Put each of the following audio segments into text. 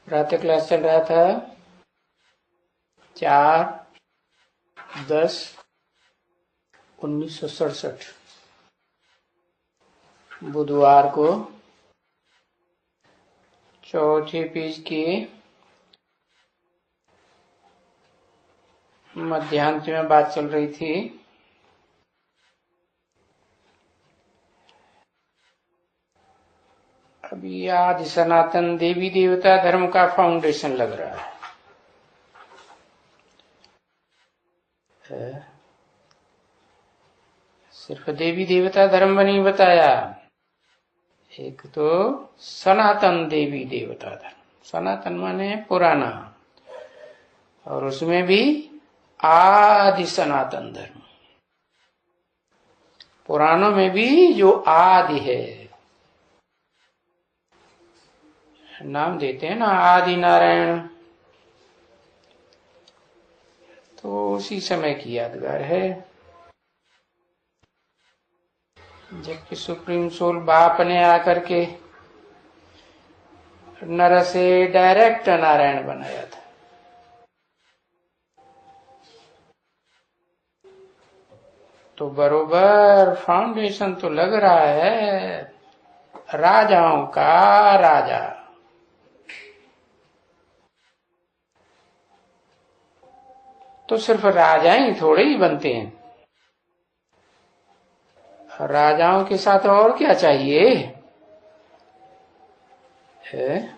प्रातः क्लास चल रहा था 4/10/1967 बुधवार को चौथे पेज के मध्यांत में बात चल रही थी। अभी आदि सनातन देवी देवता धर्म का फाउंडेशन लग रहा है। सिर्फ देवी देवता धर्म नहीं बताया, एक तो सनातन देवी देवता धर्म। सनातन माने पुराना, और उसमें भी आदि सनातन धर्म। पुराणों में भी जो आदि है, नाम देते हैं ना आदि नारायण, तो उसी समय की यादगार है जबकि सुप्रीम सोल बाप ने आकर के नर से डायरेक्ट नारायण बनाया था। तो बरोबर फाउंडेशन तो लग रहा है राजाओं का राजा। तो सिर्फ राजा ही थोड़े ही बनते हैं, राजाओं के साथ और क्या चाहिए है?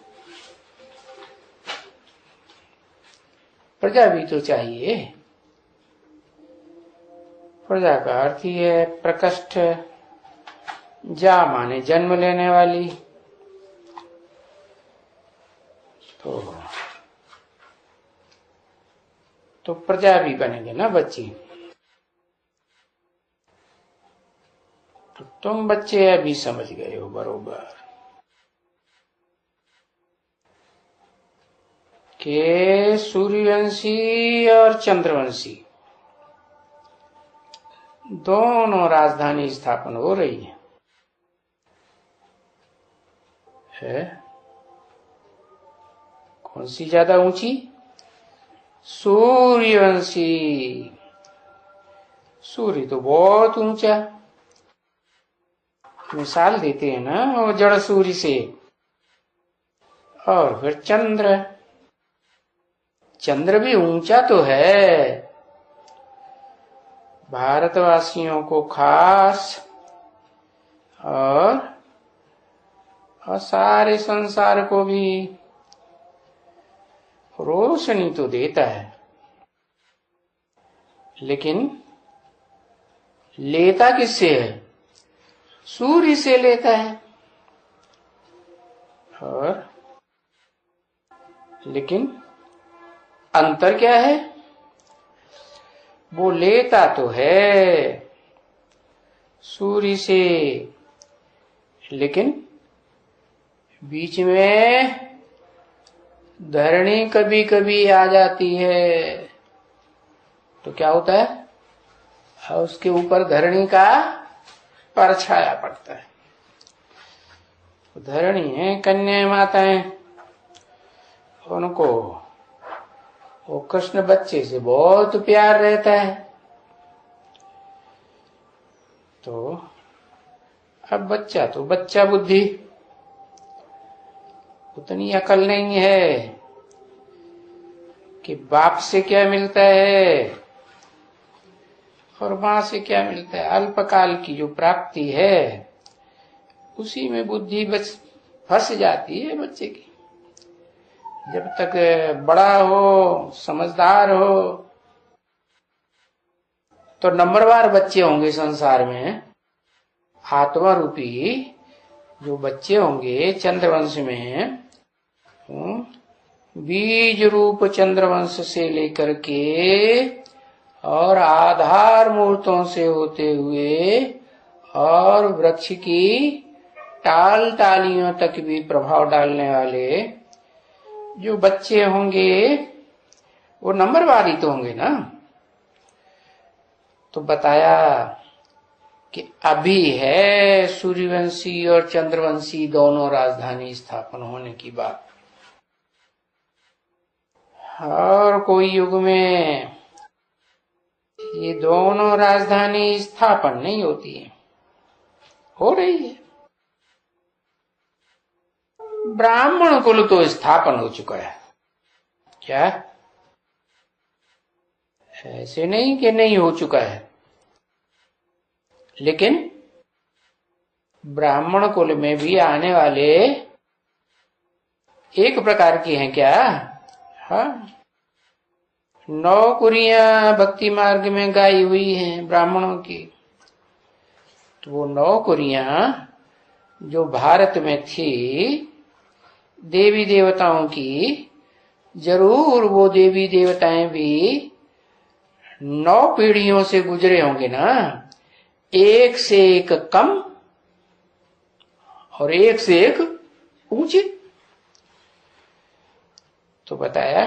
प्रजा भी तो चाहिए। प्रजा का अर्थ ही है प्रकृष्ट, जा माने जन्म लेने वाली। तो प्रजा भी बनेंगे ना बच्चे। तो तुम बच्चे अभी समझ गए हो बरोबर कि सूर्यवंशी और चंद्रवंशी दोनों राजधानी स्थापन हो रही है? कौन सी ज्यादा ऊंची? सूर्यवंशी। सूर्य तो बहुत ऊंचा, मिसाल देते हैं ना वो जड़ सूर्य से। और फिर चंद्र, चंद्र भी ऊंचा तो है, भारतवासियों को खास और सारे संसार को भी रोशनी तो देता है, लेकिन लेता किससे है? सूर्य से लेता है। और लेकिन अंतर क्या है? वो लेता तो है सूर्य से, लेकिन बीच में धरणी कभी कभी आ जाती है। तो क्या होता है? उसके ऊपर धरणी का परछाया पड़ता है। धरणी है कन्या माताएं, उनको वो कृष्ण बच्चे से बहुत प्यार रहता है। तो अब बच्चा तो बच्चा बुद्धि, उतनी अकल नहीं है कि बाप से क्या मिलता है और मां से क्या मिलता है। अल्पकाल की जो प्राप्ति है उसी में बुद्धि बस फंस जाती है बच्चे की। जब तक बड़ा हो, समझदार हो, तो नंबरवार बच्चे होंगे संसार में। आत्मा रूपी जो बच्चे होंगे चंद्रवंश में, बीज रूप चंद्रवंश से लेकर के और आधार मूर्तों से होते हुए और वृक्ष की टाल टालियों तक भी प्रभाव डालने वाले जो बच्चे होंगे, वो नंबरवार ही तो होंगे ना। तो बताया कि अभी है सूर्यवंशी और चंद्रवंशी दोनों राजधानी स्थापन होने की बात। और कोई युग में ये दोनों राजधानी स्थापन नहीं होती है, हो रही है। ब्राह्मण कुल तो स्थापन हो चुका है। क्या? ऐसे नहीं कि नहीं हो चुका है, लेकिन ब्राह्मण कुल में भी आने वाले एक प्रकार की हैं क्या? हाँ, 9 कुरियां भक्ति मार्ग में गाई हुई हैं ब्राह्मणों की। तो वो 9 कुरियां जो भारत में थी देवी देवताओं की, जरूर वो देवी देवताएं भी 9 पीढ़ियों से गुजरे होंगे ना, एक से एक कम और एक से एक ऊंचे। तो बताया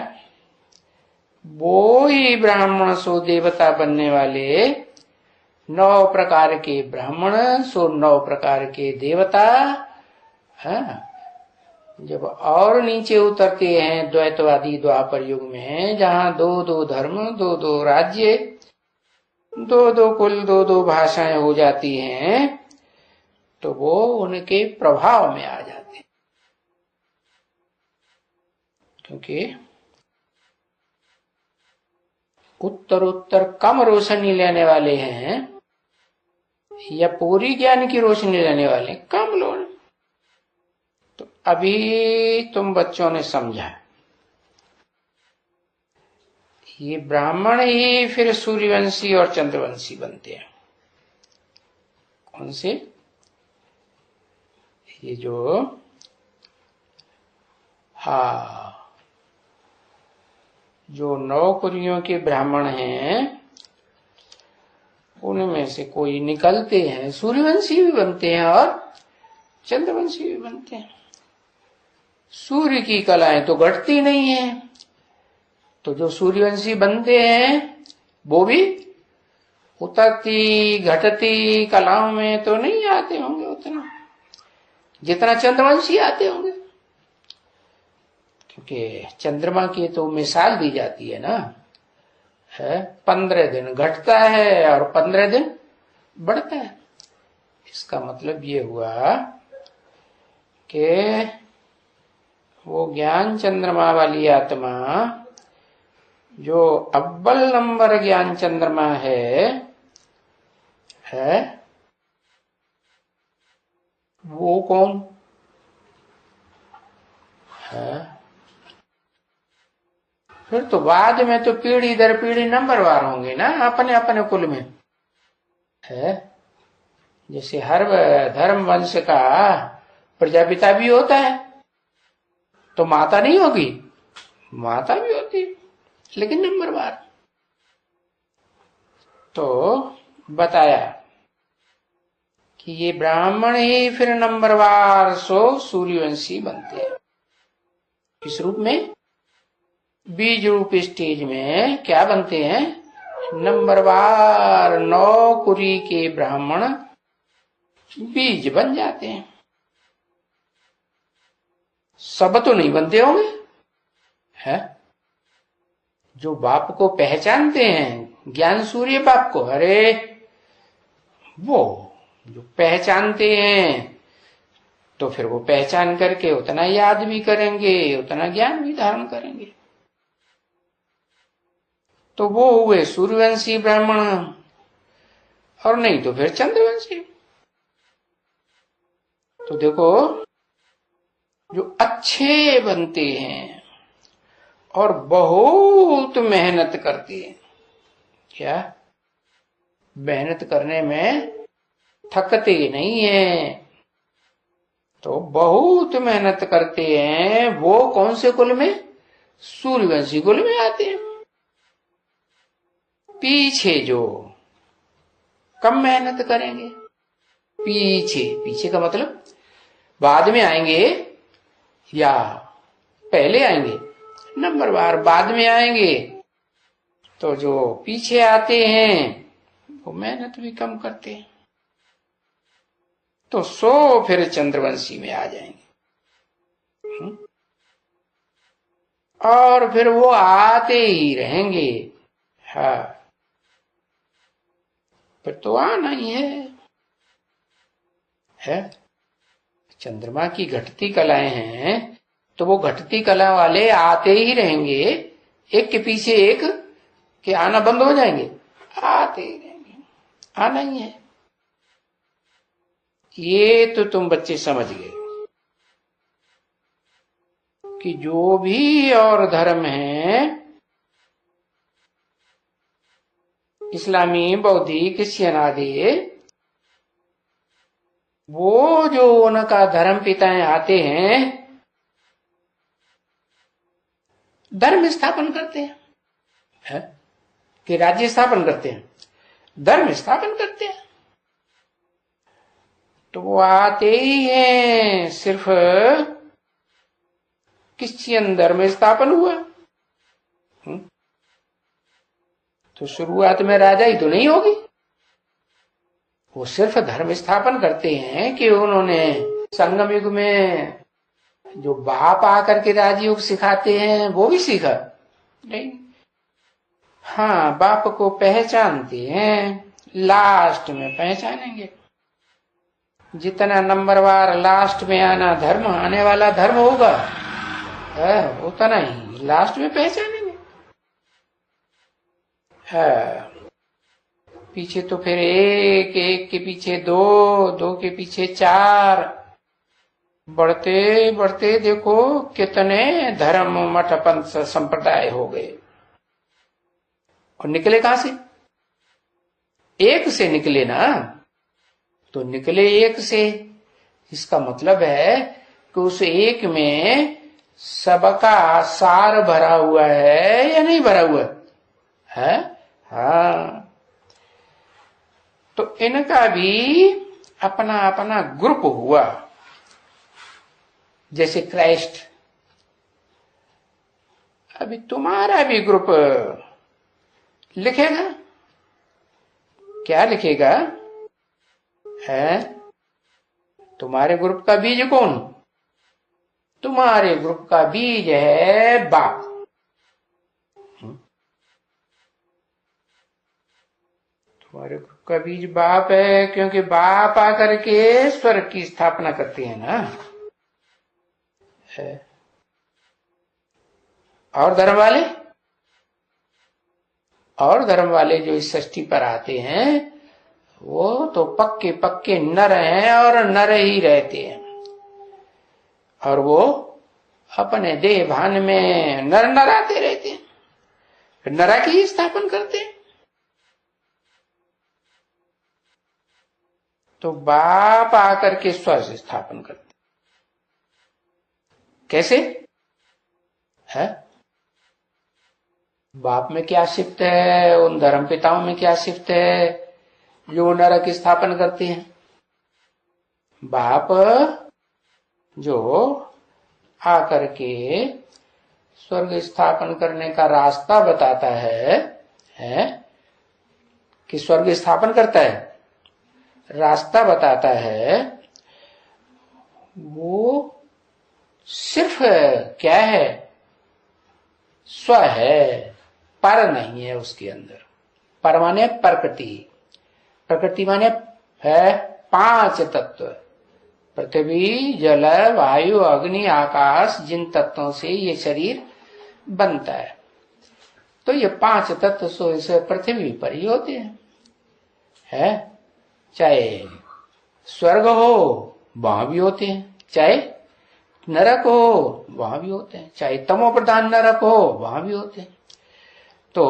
वो ही ब्राह्मण सो देवता बनने वाले, 9 प्रकार के ब्राह्मण सो 9 प्रकार के देवता। हाँ, जब और नीचे उतरते हैं द्वैतवादी द्वापर युग में, जहां 2-2 धर्म, 2-2 राज्य, 2-2 कुल, 2-2 भाषाएं हो जाती हैं, तो वो उनके प्रभाव में आ जाते हैं। क्योंकि उत्तर उत्तर कम रोशनी लेने वाले हैं या पूरी ज्ञान की रोशनी लेने वाले कम लोग। तो अभी तुम बच्चों ने समझा, ये ब्राह्मण ही फिर सूर्यवंशी और चंद्रवंशी बनते हैं। कौन से? ये जो जो 9 कुरियों के ब्राह्मण हैं, उनमें से कोई निकलते हैं, सूर्यवंशी भी बनते हैं और चंद्रवंशी भी बनते हैं। सूर्य की कलाएं तो घटती नहीं है, तो जो सूर्यवंशी बनते हैं वो भी उतरती घटती कलाओं में तो नहीं आते होंगे उतना जितना चंद्रवंशी आते होंगे। क्योंकि चंद्रमा की तो मिसाल दी जाती है ना, है 15 दिन घटता है और 15 दिन बढ़ता है। इसका मतलब ये हुआ कि वो ज्ञान चंद्रमा वाली आत्मा जो अव्वल नंबर ज्ञान चंद्रमा है वो कौन है? फिर तो बाद में तो पीढ़ी दर पीढ़ी नंबरवार होंगे ना अपने अपने कुल में, है। जैसे हर धर्म वंश का प्रजापिता भी होता है, तो माता नहीं होगी? माता भी होती है, लेकिन नंबरवार। तो बताया कि ये ब्राह्मण ही फिर नंबरवार सो सूर्यवंशी बनते हैं। किस रूप में? बीज रूप स्टेज में क्या बनते हैं? नंबरवार 9 कुरी के ब्राह्मण बीज बन जाते हैं। सब तो नहीं बनते होंगे, है? जो बाप को पहचानते हैं, ज्ञान सूर्य बाप को, अरे वो जो पहचानते हैं तो फिर वो पहचान करके उतना याद भी करेंगे, उतना ज्ञान भी धारण करेंगे। तो वो हुए सूर्यवंशी ब्राह्मण, और नहीं तो फिर चंद्रवंशी। तो देखो, जो अच्छे बनते हैं और बहुत मेहनत करते हैं, क्या मेहनत करने में थकते नहीं है, तो बहुत मेहनत करते हैं, वो कौन से कुल में? सूर्यवंशी कुल में आते हैं। पीछे जो कम मेहनत करेंगे, पीछे, पीछे का मतलब बाद में आएंगे या पहले आएंगे? नंबरवार बाद में आएंगे। तो जो पीछे आते हैं वो मेहनत भी कम करते हैं, तो फिर चंद्रवंशी में आ जाएंगे। और फिर वो आते ही रहेंगे। हाँ, फिर तो आना ही है। चंद्रमा की घटती कलाएं हैं तो वो घटती कला वाले आते ही रहेंगे, एक के पीछे एक, कि आना बंद हो जाएंगे? आते ही रहेंगे, आना ही है। ये तो तुम बच्चे समझ गए कि जो भी और धर्म है, इस्लामी, बौद्धिक, क्रिश्चियन आदि, वो जो उनका धर्म पिताएं आते हैं, धर्म स्थापन करते हैं, कि राज्य स्थापन करते हैं, धर्म स्थापन करते हैं। तो वो आते ही हैं, सिर्फ क्रिश्चियन धर्म स्थापन हुआ। तो शुरुआत में राजा ही तो नहीं होगी। वो सिर्फ धर्म स्थापन करते हैं कि उन्होंने संगम युग में जो बाप आकर के राजयोग सिखाते हैं वो भी सीखा नहीं। हाँ, बाप को पहचानते हैं, लास्ट में पहचानेंगे। जितना नंबरवार लास्ट में आने वाला धर्म होगा, उतना ही लास्ट में पहचानेंगे। पीछे तो फिर एक, एक के पीछे दो, दो के पीछे चार, बढ़ते बढ़ते देखो कितने धर्म, मठ, पंथ, संप्रदाय हो गए। और निकले कहां से? एक से निकले ना। तो निकले एक से, इसका मतलब है कि उस एक में सबका सार भरा हुआ है या नहीं भरा हुआ है? हाँ, तो इनका भी अपना अपना ग्रुप हुआ। जैसे क्राइस्ट, अभी तुम्हारा भी ग्रुप लिखेगा। क्या लिखेगा? है तुम्हारे ग्रुप का बीज कौन? तुम्हारे ग्रुप का बीज है बाप। तुम्हारे ग्रुप का बीज बाप है, क्योंकि बाप आकर के स्वर्ग की स्थापना करते हैं ना। है। और धर्म वाले जो इस सृष्टि पर आते हैं, वो तो पक्के पक्के नर हैं और नर ही रहते हैं। और वो अपने देह भान में नर आते रहते हैं, फिर नरा की स्थापन करते हैं। तो बाप आकर के स्वर्ग स्थापन करते। कैसे है? बाप में क्या शिफ्ट है, उन धर्म पिताओं में क्या शिफ्ट है जो नरक स्थापन करते हैं? बाप जो आकर के स्वर्ग स्थापन करने का रास्ता बताता है कि स्वर्ग स्थापन करता है, रास्ता बताता है, वो सिर्फ क्या है? स्व है, पर नहीं है उसके अंदर। पर माने प्रकृति, प्रकृति माने है 5 तत्व, पृथ्वी, जल, वायु, अग्नि, आकाश, जिन तत्वों से ये शरीर बनता है। तो ये 5 तत्व सो इस पृथ्वी पर ही होते हैं। चाहे स्वर्ग हो वहां भी होते हैं, चाहे नरक हो वहां भी होते हैं, चाहे तमो प्रधान नरक हो वहां भी होते हैं। तो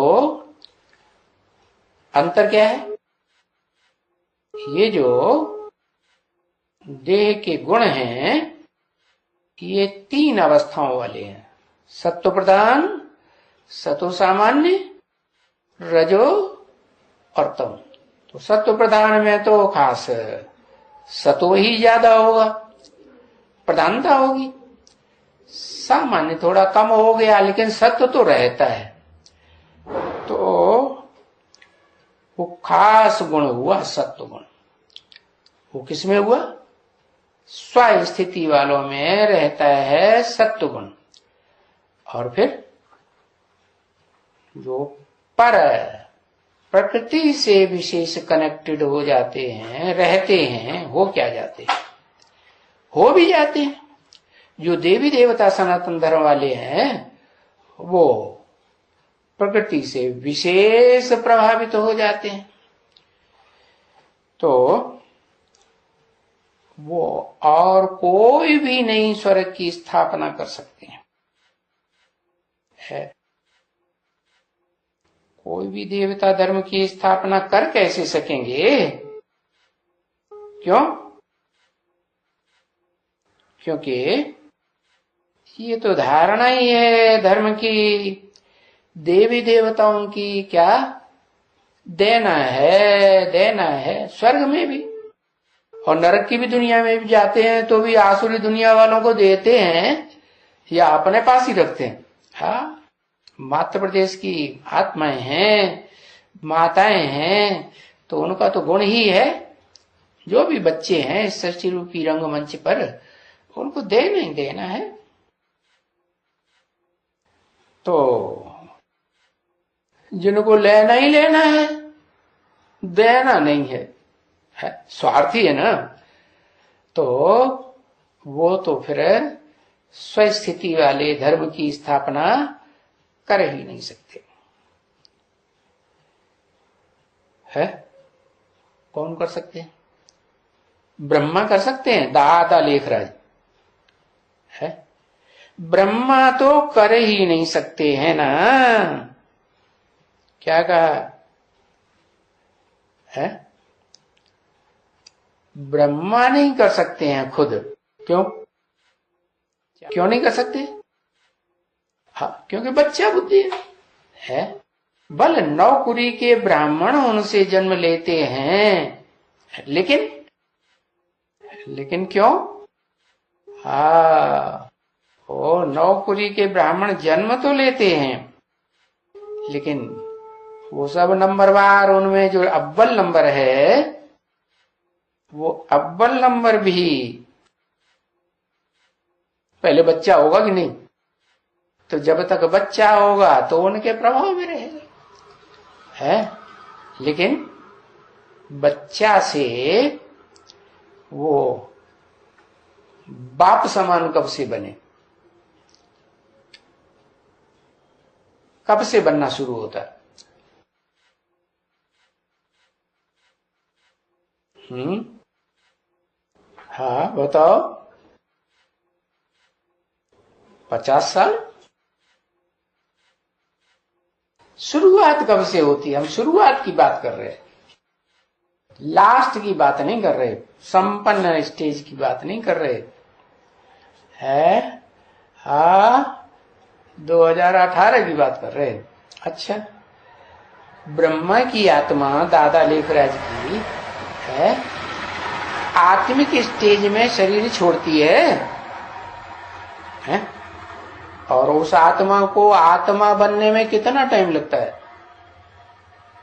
अंतर क्या है? ये जो देह के गुण हैं, ये 3 अवस्थाओं वाले हैं। सत्व प्रधान, सतो सामान्य, रजो और तम। तो सत्व प्रधान में तो खास सतो ही ज्यादा होगा, प्रधानता होगी। सामान्य थोड़ा कम हो गया, लेकिन सत्व तो रहता है। तो वो खास गुण हुआ सत्व गुण। वो किसमें हुआ? स्व स्थिति वालों में रहता है सत्व गुण। और फिर जो पर प्रकृति से विशेष कनेक्टेड हो जाते हैं, रहते हैं, हो क्या जाते हैं, हो भी जाते हैं। जो देवी देवता सनातन धर्म वाले हैं वो प्रकृति से विशेष प्रभावित हो जाते हैं, तो वो और कोई भी नहीं स्वर्ग की स्थापना कर सकते हैं। है कोई भी देवता धर्म की स्थापना कर कैसे सकेंगे? क्यों? क्योंकि ये तो धारणा ही है धर्म की, देवी देवताओं की क्या देना है स्वर्ग में भी और नरक की भी दुनिया में भी जाते हैं तो भी आसुरी दुनिया वालों को देते हैं या अपने पास ही रखते हैं। हाँ, मातृ प्रदेश की आत्माएं हैं, माताएं हैं, तो उनका तो गुण ही है। जो भी बच्चे हैं इस सृष्टि रूपी रंगमंच पर उनको देना ही देना है। तो जिनको लेना ही लेना है, देना नहीं है, स्वार्थी है ना, तो वो तो फिर स्वस्थिति वाले धर्म की स्थापना कर ही नहीं सकते। है कौन कर सकते हैं? ब्रह्मा कर सकते हैं, दादा लेखराज है। ब्रह्मा तो कर ही नहीं सकते हैं ना। क्या कहा है? ब्रह्मा नहीं कर सकते हैं खुद। क्यों नहीं कर सकते? हाँ, क्योंकि बच्चा बुद्धि है। बल नौकुरी के ब्राह्मण उनसे जन्म लेते हैं, लेकिन क्यों? ओ नौकुरी के ब्राह्मण जन्म तो लेते हैं, लेकिन वो सब नंबरवार, उनमें जो अव्वल नंबर है वो अव्वल नंबर भी पहले बच्चा होगा कि नहीं? तो जब तक बच्चा होगा तो उनके प्रभाव में रहेगा, है। लेकिन बच्चा से वो बाप समान कब से बने? कब से बनना शुरू होता है? हाँ बताओ। 50 साल। शुरुआत कब से होती है? हम शुरुआत की बात कर रहे हैं, लास्ट की बात नहीं कर रहे, संपन्न स्टेज की बात नहीं कर रहे है। 2018 की बात कर रहे हैं। अच्छा, ब्रह्मा की आत्मा दादा लेखराज की है, आत्मिक स्टेज में शरीर छोड़ती है? और उस आत्मा को आत्मा बनने में कितना टाइम लगता है?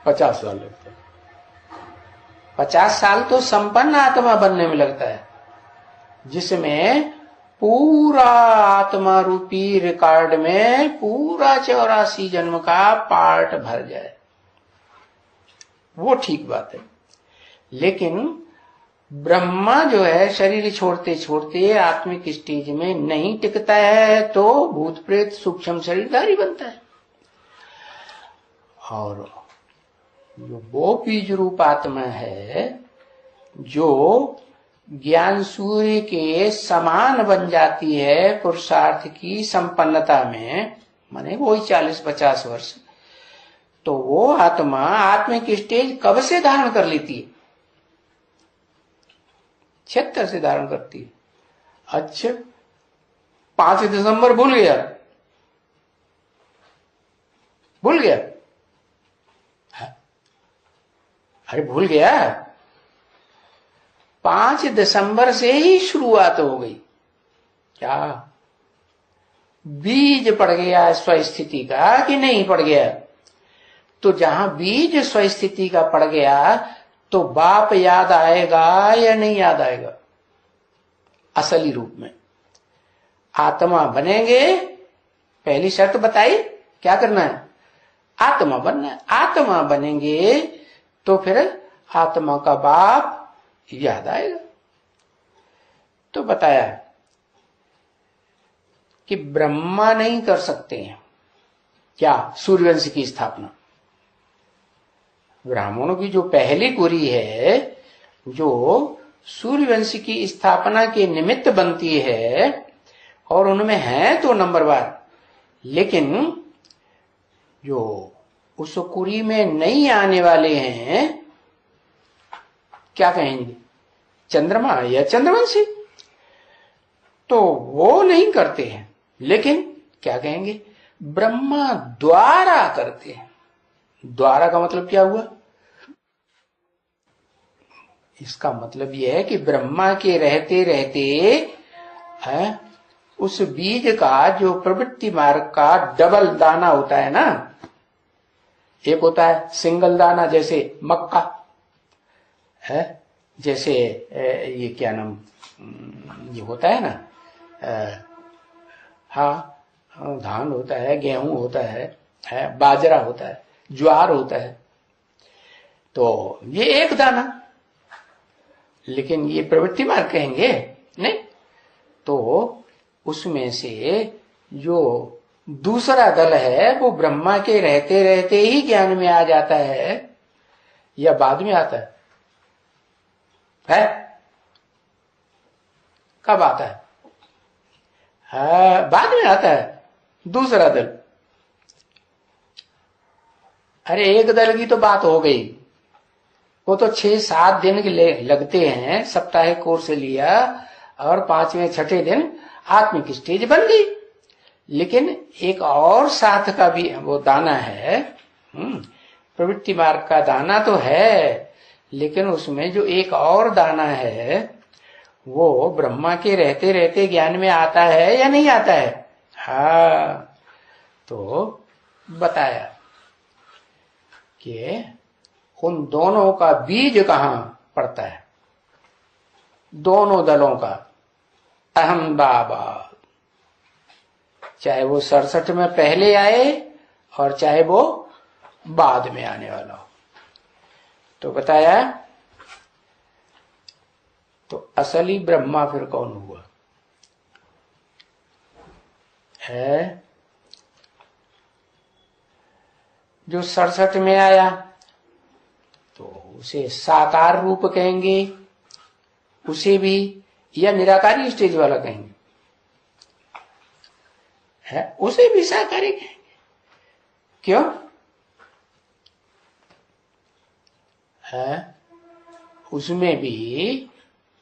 50 साल लगता है। 50 साल तो संपन्न आत्मा बनने में लगता है, जिसमें पूरा आत्मा रूपी रिकॉर्ड में पूरा 84 जन्म का पार्ट भर जाए, वो ठीक बात है। लेकिन ब्रह्मा जो है शरीर छोड़ते छोड़ते आत्मिक स्टेज में नहीं टिकता है, तो भूत प्रेत सूक्ष्म शरीरधारी बनता है। और जो वो बीज रूप आत्मा है जो ज्ञान सूर्य के समान बन जाती है पुरुषार्थ की संपन्नता में, माने वही 40-50 वर्ष, तो वो आत्मा आत्मिक स्टेज कब से धारण कर लेती है? 76 से धारण करती है। अच्छा, 5 दिसंबर भूल गया? अरे भूल गया? 5 दिसंबर से ही शुरुआत हो गई। क्या बीज पड़ गया स्वस्थिति का कि नहीं पड़ गया? तो जहां बीज स्वस्थिति का पड़ गया तो बाप याद आएगा या नहीं याद आएगा? असली रूप में आत्मा बनेंगे पहली शर्त बताई, क्या करना है? आत्मा बनना है। आत्मा बनेंगे तो फिर आत्मा का बाप याद आएगा। तो बताया कि ब्रह्मा नहीं कर सकते हैं क्या सूर्यवंश की स्थापना। ब्राह्मणों की जो पहली कुरी है, जो सूर्यवंश की स्थापना के निमित्त बनती है, और उनमें है तो नंबरवार, लेकिन जो उस कुरी में नहीं आने वाले हैं, क्या कहेंगे? चंद्रमा या चंद्रवंशी, तो वो नहीं करते हैं। लेकिन क्या कहेंगे? ब्रह्मा द्वारा करते हैं। द्वारा का मतलब क्या हुआ? इसका मतलब यह है कि ब्रह्मा के रहते रहते है, उस बीज का जो प्रवृत्ति मार्ग का डबल दाना होता है ना, एक होता है सिंगल दाना जैसे मक्का है, जैसे ये क्या नाम ये होता है ना, हाँ धान होता है, गेहूं होता है, बाजरा होता है, ज्वार होता है, तो ये एक दाना। लेकिन ये प्रवृत्ति मार्ग कहेंगे नहीं, तो उसमें से जो दूसरा दल है वो ब्रह्मा के रहते रहते ही ज्ञान में आ जाता है या बाद में आता है? कब आता है? बाद में आता है दूसरा दल। अरे एक दल की तो बात हो गई, वो तो 6-7 दिन के लगते हैं, साप्ताहिक कोर्स लिया और 5वें 6ठे दिन आत्मिक स्टेज बन गई। लेकिन एक और साथ का भी वो दाना है, प्रवृत्ति मार्ग का दाना तो है, लेकिन उसमें जो एक और दाना है वो ब्रह्मा के रहते रहते ज्ञान में आता है या नहीं आता है? हाँ, तो बताया कि उन दोनों का बीज कहां पड़ता है, दोनों दलों का अहमदाबाद, चाहे वो 67 में पहले आए और चाहे वो बाद में आने वाला हो। तो बताया, तो असली ब्रह्मा फिर कौन हुआ है? जो 67 में आया तो उसे साकार रूप कहेंगे, उसे भी, या निराकारी स्टेज वाला कहेंगे है, उसे भी साकारी कहेंगे। क्यों है? उसमें भी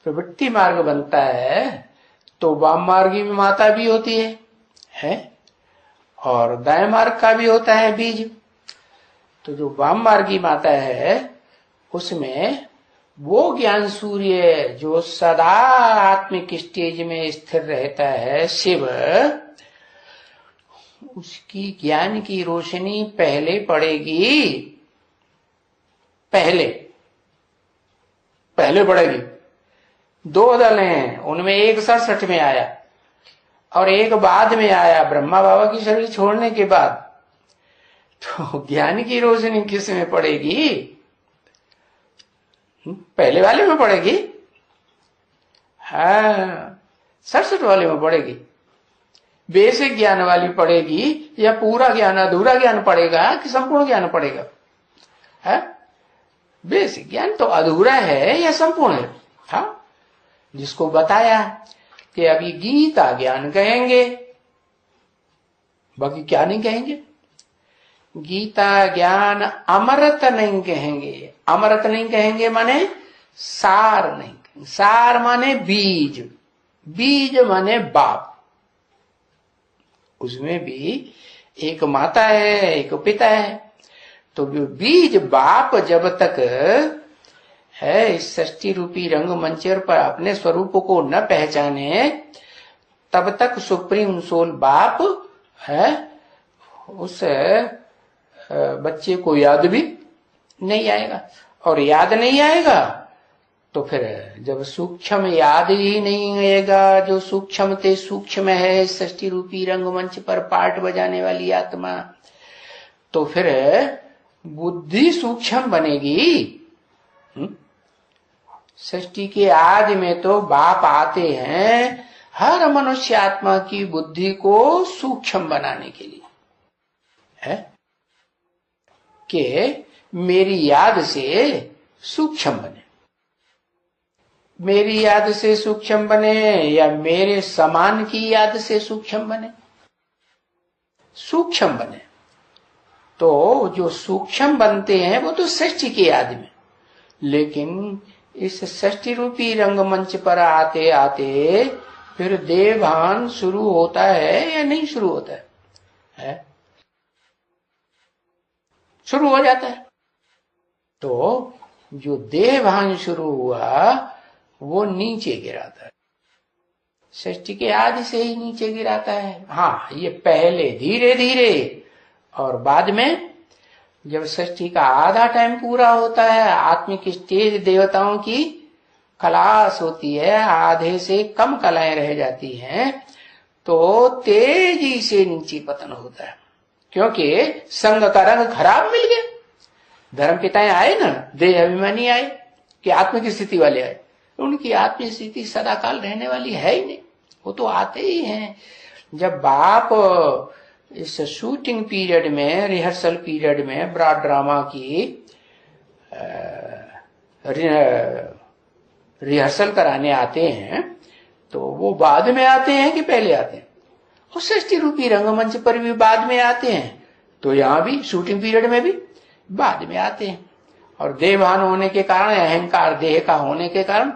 प्रवृत्ति मार्ग बनता है, तो वाम मार्गी में माता भी होती है और दाएं मार्ग का भी होता है बीज। तो जो वाम मार्गी माता है उसमें वो ज्ञान सूर्य जो सदा आत्मिक स्टेज में स्थिर रहता है, शिव, उसकी ज्ञान की रोशनी पहले पड़ेगी, पहले पड़ेगी। 2 दल हैं, उनमें एक 67 में आया और एक बाद में आया ब्रह्मा बाबा की शरीर छोड़ने के बाद। तो ज्ञान की रोशनी किस में पड़ेगी? पहले वाले में पड़ेगी, हाँ 67 वाले में पड़ेगी। बेसिक ज्ञान वाली पड़ेगी या पूरा ज्ञान अधूरा ज्ञान पड़ेगा कि संपूर्ण ज्ञान पड़ेगा? है बेसिक ज्ञान तो अधूरा है या संपूर्ण है? हाँ, जिसको बताया कि अभी गीता ज्ञान कहेंगे, बाकी क्या नहीं कहेंगे। गीता ज्ञान अमृत नहीं कहेंगे। अमृत नहीं कहेंगे माने सार नहीं कहेंगे। सार माने बीज, बीज माने बाप। उसमें भी एक माता है, एक पिता है। तो बीज बाप जब तक है इस सृष्टि रूपी रंगमंच पर अपने स्वरूप को न पहचाने, तब तक सुप्रीम सोल बाप है उस बच्चे को याद भी नहीं आएगा। और याद नहीं आएगा तो फिर जब सूक्ष्म याद ही नहीं रहेगा, जो सूक्ष्म ते सूक्ष्म है सृष्टि रूपी रंगमंच पर पाठ बजाने वाली आत्मा, तो फिर बुद्धि सूक्ष्म बनेगी। सृष्टि के आदि में तो बाप आते हैं हर मनुष्य आत्मा की बुद्धि को सूक्ष्म बनाने के लिए, है कि मेरी याद से सूक्ष्म बने, मेरी याद से सूक्ष्म बने या मेरे समान की याद से सूक्ष्म बने, सूक्ष्म बने। तो जो सूक्ष्म बनते हैं वो तो सृष्टि के आदि में, लेकिन इस सृष्टि रूपी रंगमंच पर आते आते फिर देहभान शुरू होता है या नहीं शुरू होता है? शुरू हो जाता है। तो जो देहभान शुरू हुआ वो नीचे गिराता है, सृष्टि के आदि से ही नीचे गिराता है। हाँ, ये पहले धीरे धीरे, और बाद में जब सृष्टि का आधा टाइम पूरा होता है, आत्मिक स्टेज देवताओं की क्लास होती है, आधे से कम कलाएं रह जाती हैं, तो तेजी से नीचे पतन होता है, क्योंकि संग का रंग खराब मिल गया। धर्म पिताएं आए ना, देह अभिमानी आए कि आत्मिक स्थिति वाले आए, उनकी आत्मिक स्थिति सदा काल रहने वाली है ही नहीं, वो तो आते ही हैं। जब बाप इस शूटिंग पीरियड में, रिहर्सल पीरियड में ब्रॉड ड्रामा की रिहर्सल कराने आते हैं, तो वो बाद में आते हैं कि पहले आते हैं? और सृष्टि रूपी रंगमंच पर भी बाद में आते हैं, तो यहाँ भी शूटिंग पीरियड में भी बाद में आते हैं। और देहभान होने के कारण, अहंकार देह का होने के कारण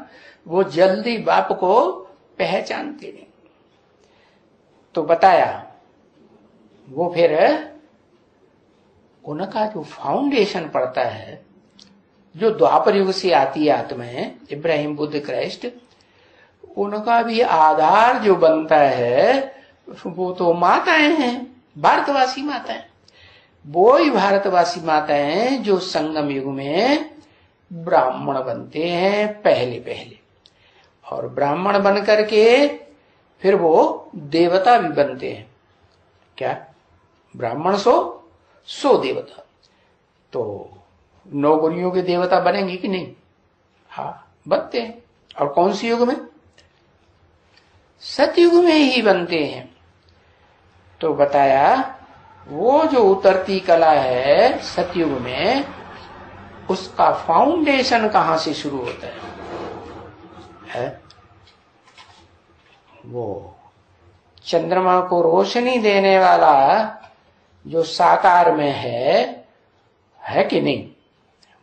वो जल्दी बाप को पहचानते नहीं। तो बताया वो फिर उनका जो फाउंडेशन पड़ता है, जो द्वापर युग से आती है आत्माएं, इब्राहिम बुद्ध क्राइस्ट, उनका भी आधार जो बनता है वो तो माताएं हैं, भारतवासी माताएं। वो ही भारतवासी माताएं जो संगम युग में ब्राह्मण बनते हैं पहले पहले, और ब्राह्मण बन करके फिर वो देवता भी बनते हैं। क्या? ब्राह्मण सो देवता। तो 9 गुणियों के देवता बनेंगे कि नहीं? हाँ, बनते हैं। और कौन सी युग में? सतयुग में ही बनते हैं। तो बताया वो जो उतरती कला है सतयुग में, उसका फाउंडेशन कहां से शुरू होता है? वो चंद्रमा को रोशनी देने वाला जो साकार में है कि नहीं?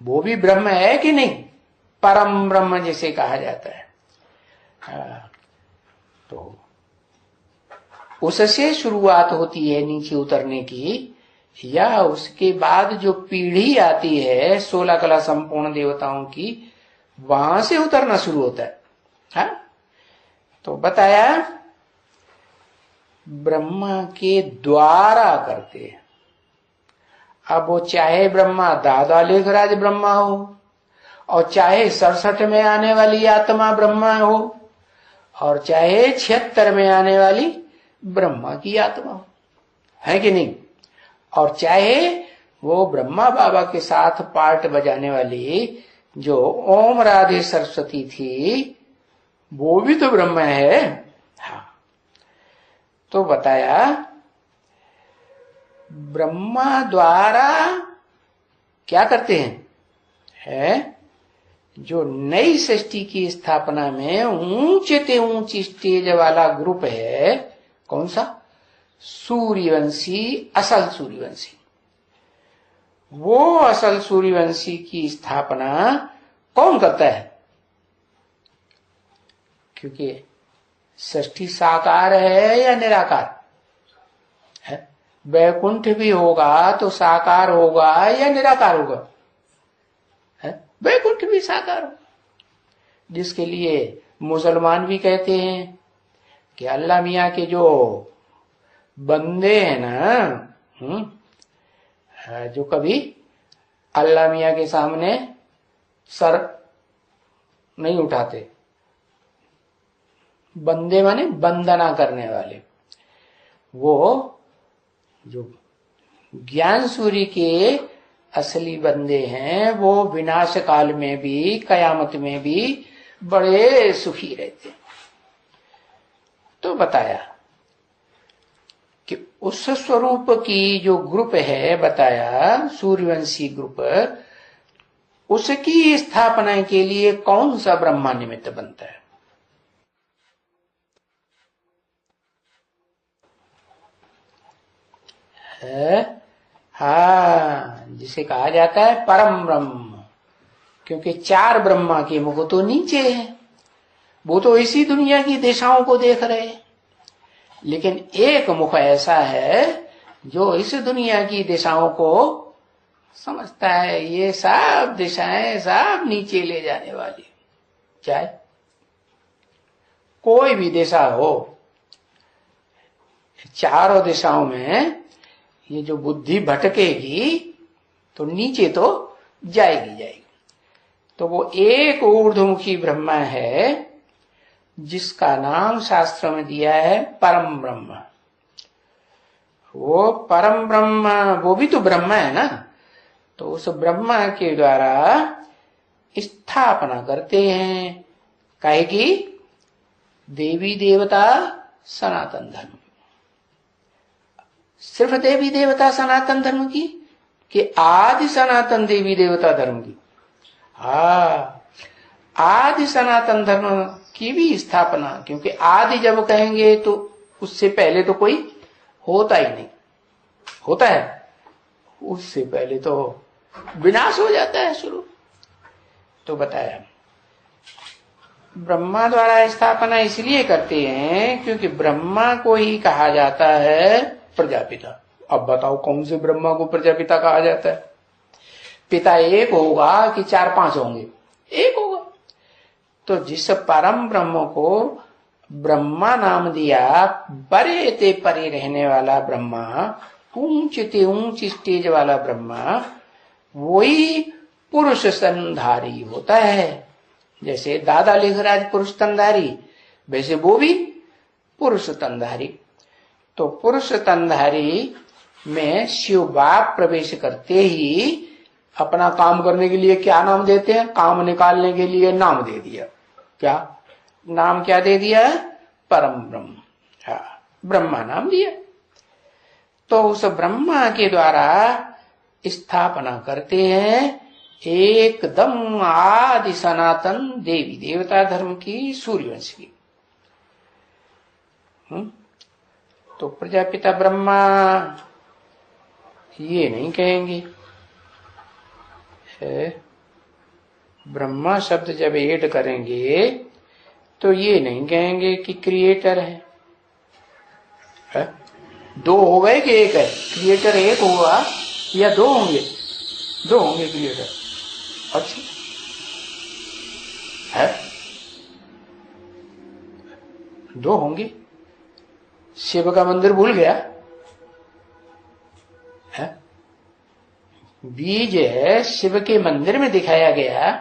वो भी ब्रह्म है कि नहीं? परम ब्रह्म जिसे कहा जाता है। तो उससे शुरुआत होती है नीचे उतरने की, या उसके बाद जो पीढ़ी आती है 16 कला संपूर्ण देवताओं की, वहां से उतरना शुरू होता है। हाँ? तो बताया ब्रह्मा के द्वारा करते हैं। अब वो चाहे ब्रह्मा दादा लेखराज ब्रह्मा हो, और चाहे 67 में आने वाली आत्मा ब्रह्मा हो, और चाहे 76 में आने वाली ब्रह्मा की आत्मा हो, है कि नहीं? और चाहे वो ब्रह्मा बाबा के साथ पार्ट बजाने वाली जो ओम राधे सरस्वती थी, वो भी तो ब्रह्म है। हाँ, तो बताया ब्रह्मा द्वारा क्या करते हैं? है जो नई सृष्टि की स्थापना में ऊंचे से ऊंची स्टेज वाला ग्रुप है, कौन सा? सूर्यवंशी, असल सूर्यवंशी। वो असल सूर्यवंशी की स्थापना कौन करता है? क्योंकि सृष्टि साकार है या निराकार है? वैकुंठ भी होगा तो साकार होगा या निराकार होगा? है? वैकुंठ भी साकार होगा, जिसके लिए मुसलमान भी कहते हैं कि अल्लाह मियाँ के जो बंदे हैं ना, जो कभी अल्लाह मियाँ के सामने सर नहीं उठाते। बंदे माने वंदना करने वाले। वो जो ज्ञान सूर्य के असली बंदे हैं वो विनाश काल में भी, कयामत में भी बड़े सुखी रहते हैं। तो बताया कि उस स्वरूप की जो ग्रुप है, बताया सूर्यवंशी ग्रुप, उसकी स्थापना के लिए कौन सा ब्रह्मा निमित्त बनता है? हाँ, जिसे कहा जाता है परम ब्रह्म। क्योंकि चार ब्रह्मा के मुख तो नीचे है, वो तो इसी दुनिया की दिशाओं को देख रहे हैं, लेकिन एक मुख ऐसा है जो इस दुनिया की दिशाओं को समझता है। ये सब दिशाएं सब नीचे ले जाने वाली, चाहे कोई भी दिशा हो, चारों दिशाओं में ये जो बुद्धि भटकेगी तो नीचे तो जाएगी। तो वो एक ऊर्ध्वमुखी ब्रह्मा है जिसका नाम शास्त्र में दिया है परम ब्रह्म। वो परम ब्रह्म, वो भी तो ब्रह्म है ना। तो उस ब्रह्मा के द्वारा स्थापना करते हैं, काहे की देवी देवता सनातन धर्म। सिर्फ देवी देवता सनातन धर्म की कि आदि सनातन देवी देवता धर्म की? आदि सनातन धर्म की भी स्थापना। क्योंकि आदि जब कहेंगे तो उससे पहले तो कोई होता ही नहीं, होता है उससे पहले तो विनाश हो जाता है शुरू। तो बताया ब्रह्मा द्वारा स्थापना इसलिए करते हैं क्योंकि ब्रह्मा को ही कहा जाता है प्रजापिता। अब बताओ कौन से ब्रह्मा को प्रजापिता कहा जाता है? पिता एक होगा कि 4-5 होंगे? एक होगा। तो जिस परम ब्रह्म को ब्रह्मा नाम दिया, बड़े ते परे रहने वाला ब्रह्मा, ऊंच ते ऊंच स्टेज वाला ब्रह्मा, वही पुरुष स्तनधारी होता है। जैसे दादा लिख रहा है पुरुष स्तनधारी, वैसे वो भी पुरुष स्तनधारी। तो पुरुष स्तनधारी में शिव बाप प्रवेश करते ही अपना काम करने के लिए क्या नाम देते हैं? काम निकालने के लिए नाम दे दिया। क्या नाम, क्या दे दिया? परम ब्रह्म। हाँ, ब्रह्मा नाम दिया। तो उस ब्रह्मा के द्वारा स्थापना करते हैं एकदम आदि सनातन देवी देवता धर्म की, सूर्यवंश की। तो प्रजापिता ब्रह्मा ये नहीं कहेंगे। ब्रह्मा शब्द जब ऐड करेंगे तो ये नहीं कहेंगे कि क्रिएटर है। दो हो गए कि एक है? क्रिएटर एक होगा या दो होंगे? दो होंगे क्रिएटर। अच्छा है, दो होंगे। शिव का मंदिर भूल गया है? बीज है शिव के मंदिर में दिखाया गया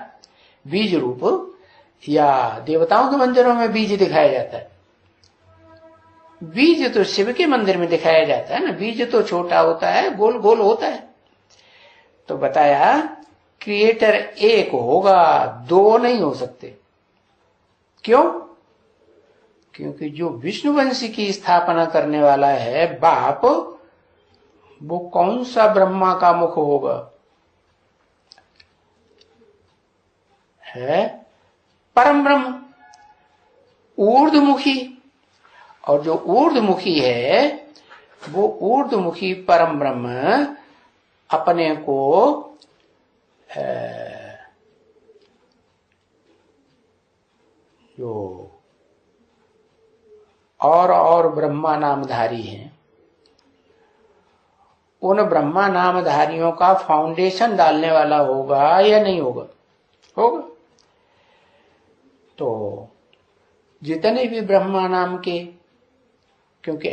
बीज रूप, या देवताओं के मंदिरों में बीज दिखाया जाता है? बीज तो शिव के मंदिर में दिखाया जाता है ना। बीज तो छोटा होता है, गोल गोल होता है। तो बताया क्रिएटर एक होगा, दो नहीं हो सकते। क्यों? क्योंकि जो विष्णुवंशी की स्थापना करने वाला है बाप, वो कौन सा ब्रह्मा का मुख होगा? है परम ब्रह्म, ऊर्ध्वमुखी। और जो ऊर्ध्वमुखी है वो ऊर्ध्वमुखी परम ब्रह्म अपने को जो और ब्रह्मा नामधारी हैं, उन ब्रह्मा नामधारियों का फाउंडेशन डालने वाला होगा या नहीं होगा? होगा। तो जितने भी ब्रह्मा नाम के, क्योंकि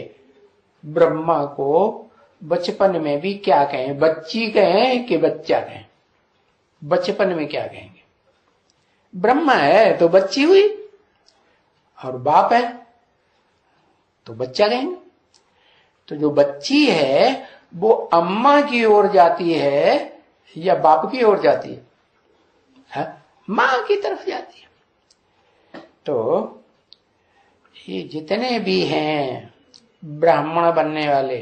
ब्रह्मा को बचपन में भी क्या कहें? बच्ची कहें कि बच्चा कहें? बचपन में क्या कहेंगे? ब्रह्मा है तो बच्ची हुई, और बाप है तो बच्चा कहेंगे। तो जो बच्ची है वो अम्मा की ओर जाती है या बाप की ओर जाती है? मां की तरफ जाती है। तो ये जितने भी हैं ब्राह्मण बनने वाले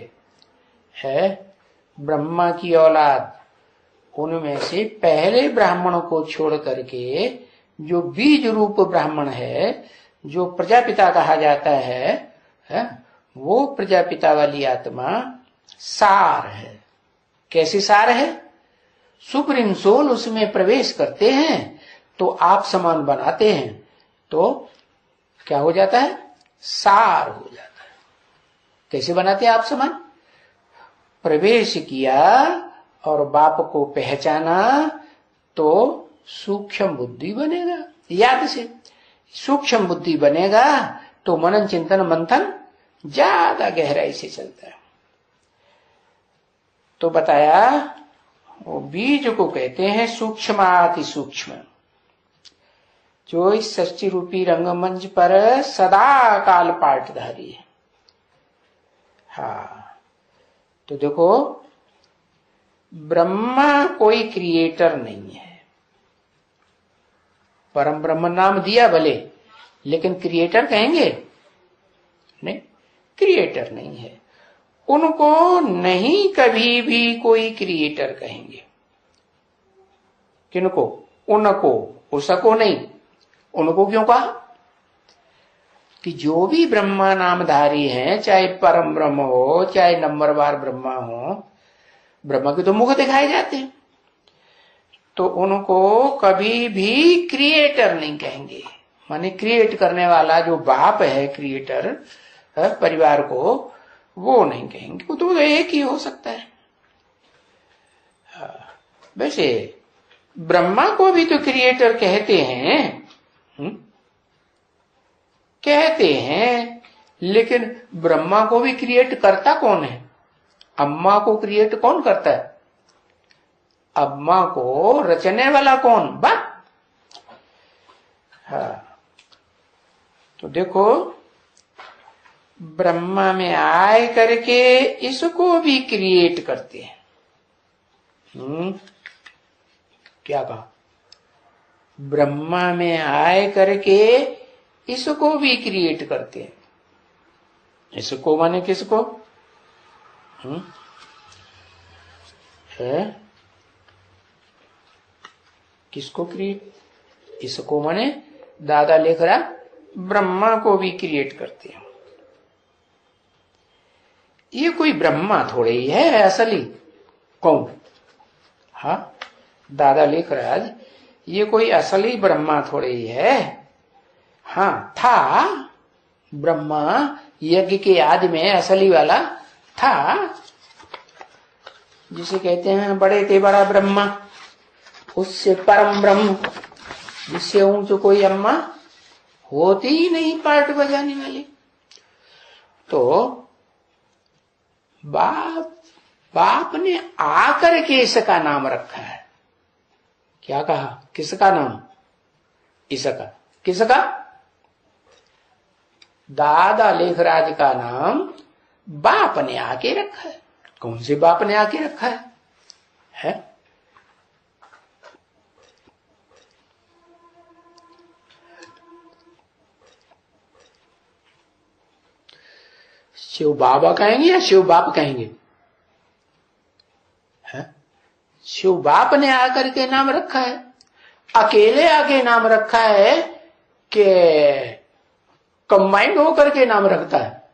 है, ब्रह्मा की औलाद, उनमें से पहले ब्राह्मण को छोड़ करके जो बीज रूप ब्राह्मण है, जो प्रजापिता कहा जाता है, वो प्रजापिता वाली आत्मा सार है। कैसी सार है? सुप्रीम सोल उसमें प्रवेश करते हैं तो आप समान बनाते हैं, तो क्या हो जाता है? सार हो जाता है। कैसे बनाते हैं आप समान? प्रवेश किया और बाप को पहचाना तो सूक्ष्म बुद्धि बनेगा। याद से सूक्ष्म बुद्धि बनेगा तो मनन चिंतन मंथन ज्यादा गहराई से चलता है। तो बताया वो बीज को कहते हैं सूक्ष्माति सूक्ष्म, जो इस सृष्टि रूपी रंगमंच पर सदा काल पाटधारी है। हाँ, तो देखो ब्रह्मा कोई क्रिएटर नहीं है। परम ब्रह्म नाम दिया भले, लेकिन क्रिएटर कहेंगे नहीं, क्रिएटर नहीं है। उनको नहीं कभी भी कोई क्रिएटर कहेंगे। किनको? उनको, उसको नहीं। उनको क्यों कहा? कि जो भी ब्रह्मा नामधारी हैं, चाहे परम ब्रह्म हो चाहे नंबरवार ब्रह्मा हो, ब्रह्मा के तो मुख दिखाए जाते हैं, तो उनको कभी भी क्रिएटर नहीं कहेंगे। माने क्रिएट करने वाला जो बाप है, क्रिएटर परिवार को, वो नहीं कहेंगे। वो तो एक ही हो सकता है। वैसे ब्रह्मा को भी तो क्रिएटर कहते हैं, कहते हैं, लेकिन ब्रह्मा को भी क्रिएट करता कौन है? अम्मा को क्रिएट कौन करता है? अम्मा को रचने वाला कौन? बाप। हाँ, तो देखो ब्रह्मा में आए करके इसको भी क्रिएट करते हैं। क्या कहा? ब्रह्मा में आए करके इसको भी क्रिएट करते हैं। इसको माने किसको? है किसको क्रिएट? इसको माने दादा लिख रहा ब्रह्मा को भी क्रिएट करते हैं। ये कोई ब्रह्मा थोड़े ही है असली। कौन? हाँ, दादा लिख रहा है ये कोई असली ब्रह्मा थोड़े ही है। हाँ, था ब्रह्मा, यज्ञ के आदि में असली वाला था, जिसे कहते हैं बड़े ते बड़ा ब्रह्मा, उससे परम ब्रह्म, जिससे ऊंच कोई अम्मा होती ही नहीं पार्ट बजाने वाली। तो बाप ने आकर के इसका नाम रखा है। क्या कहा? किसका नाम? इसका। किसका? दादा लेखराज का नाम बाप ने आके रखा है। कौन से बाप ने आके रखा है? शिव बाबा कहेंगे या शिव बाप कहेंगे? शिव बाप ने आकर के नाम रखा है। अकेले आके नाम रखा है कि कंबाइंड होकर के नाम रखता है?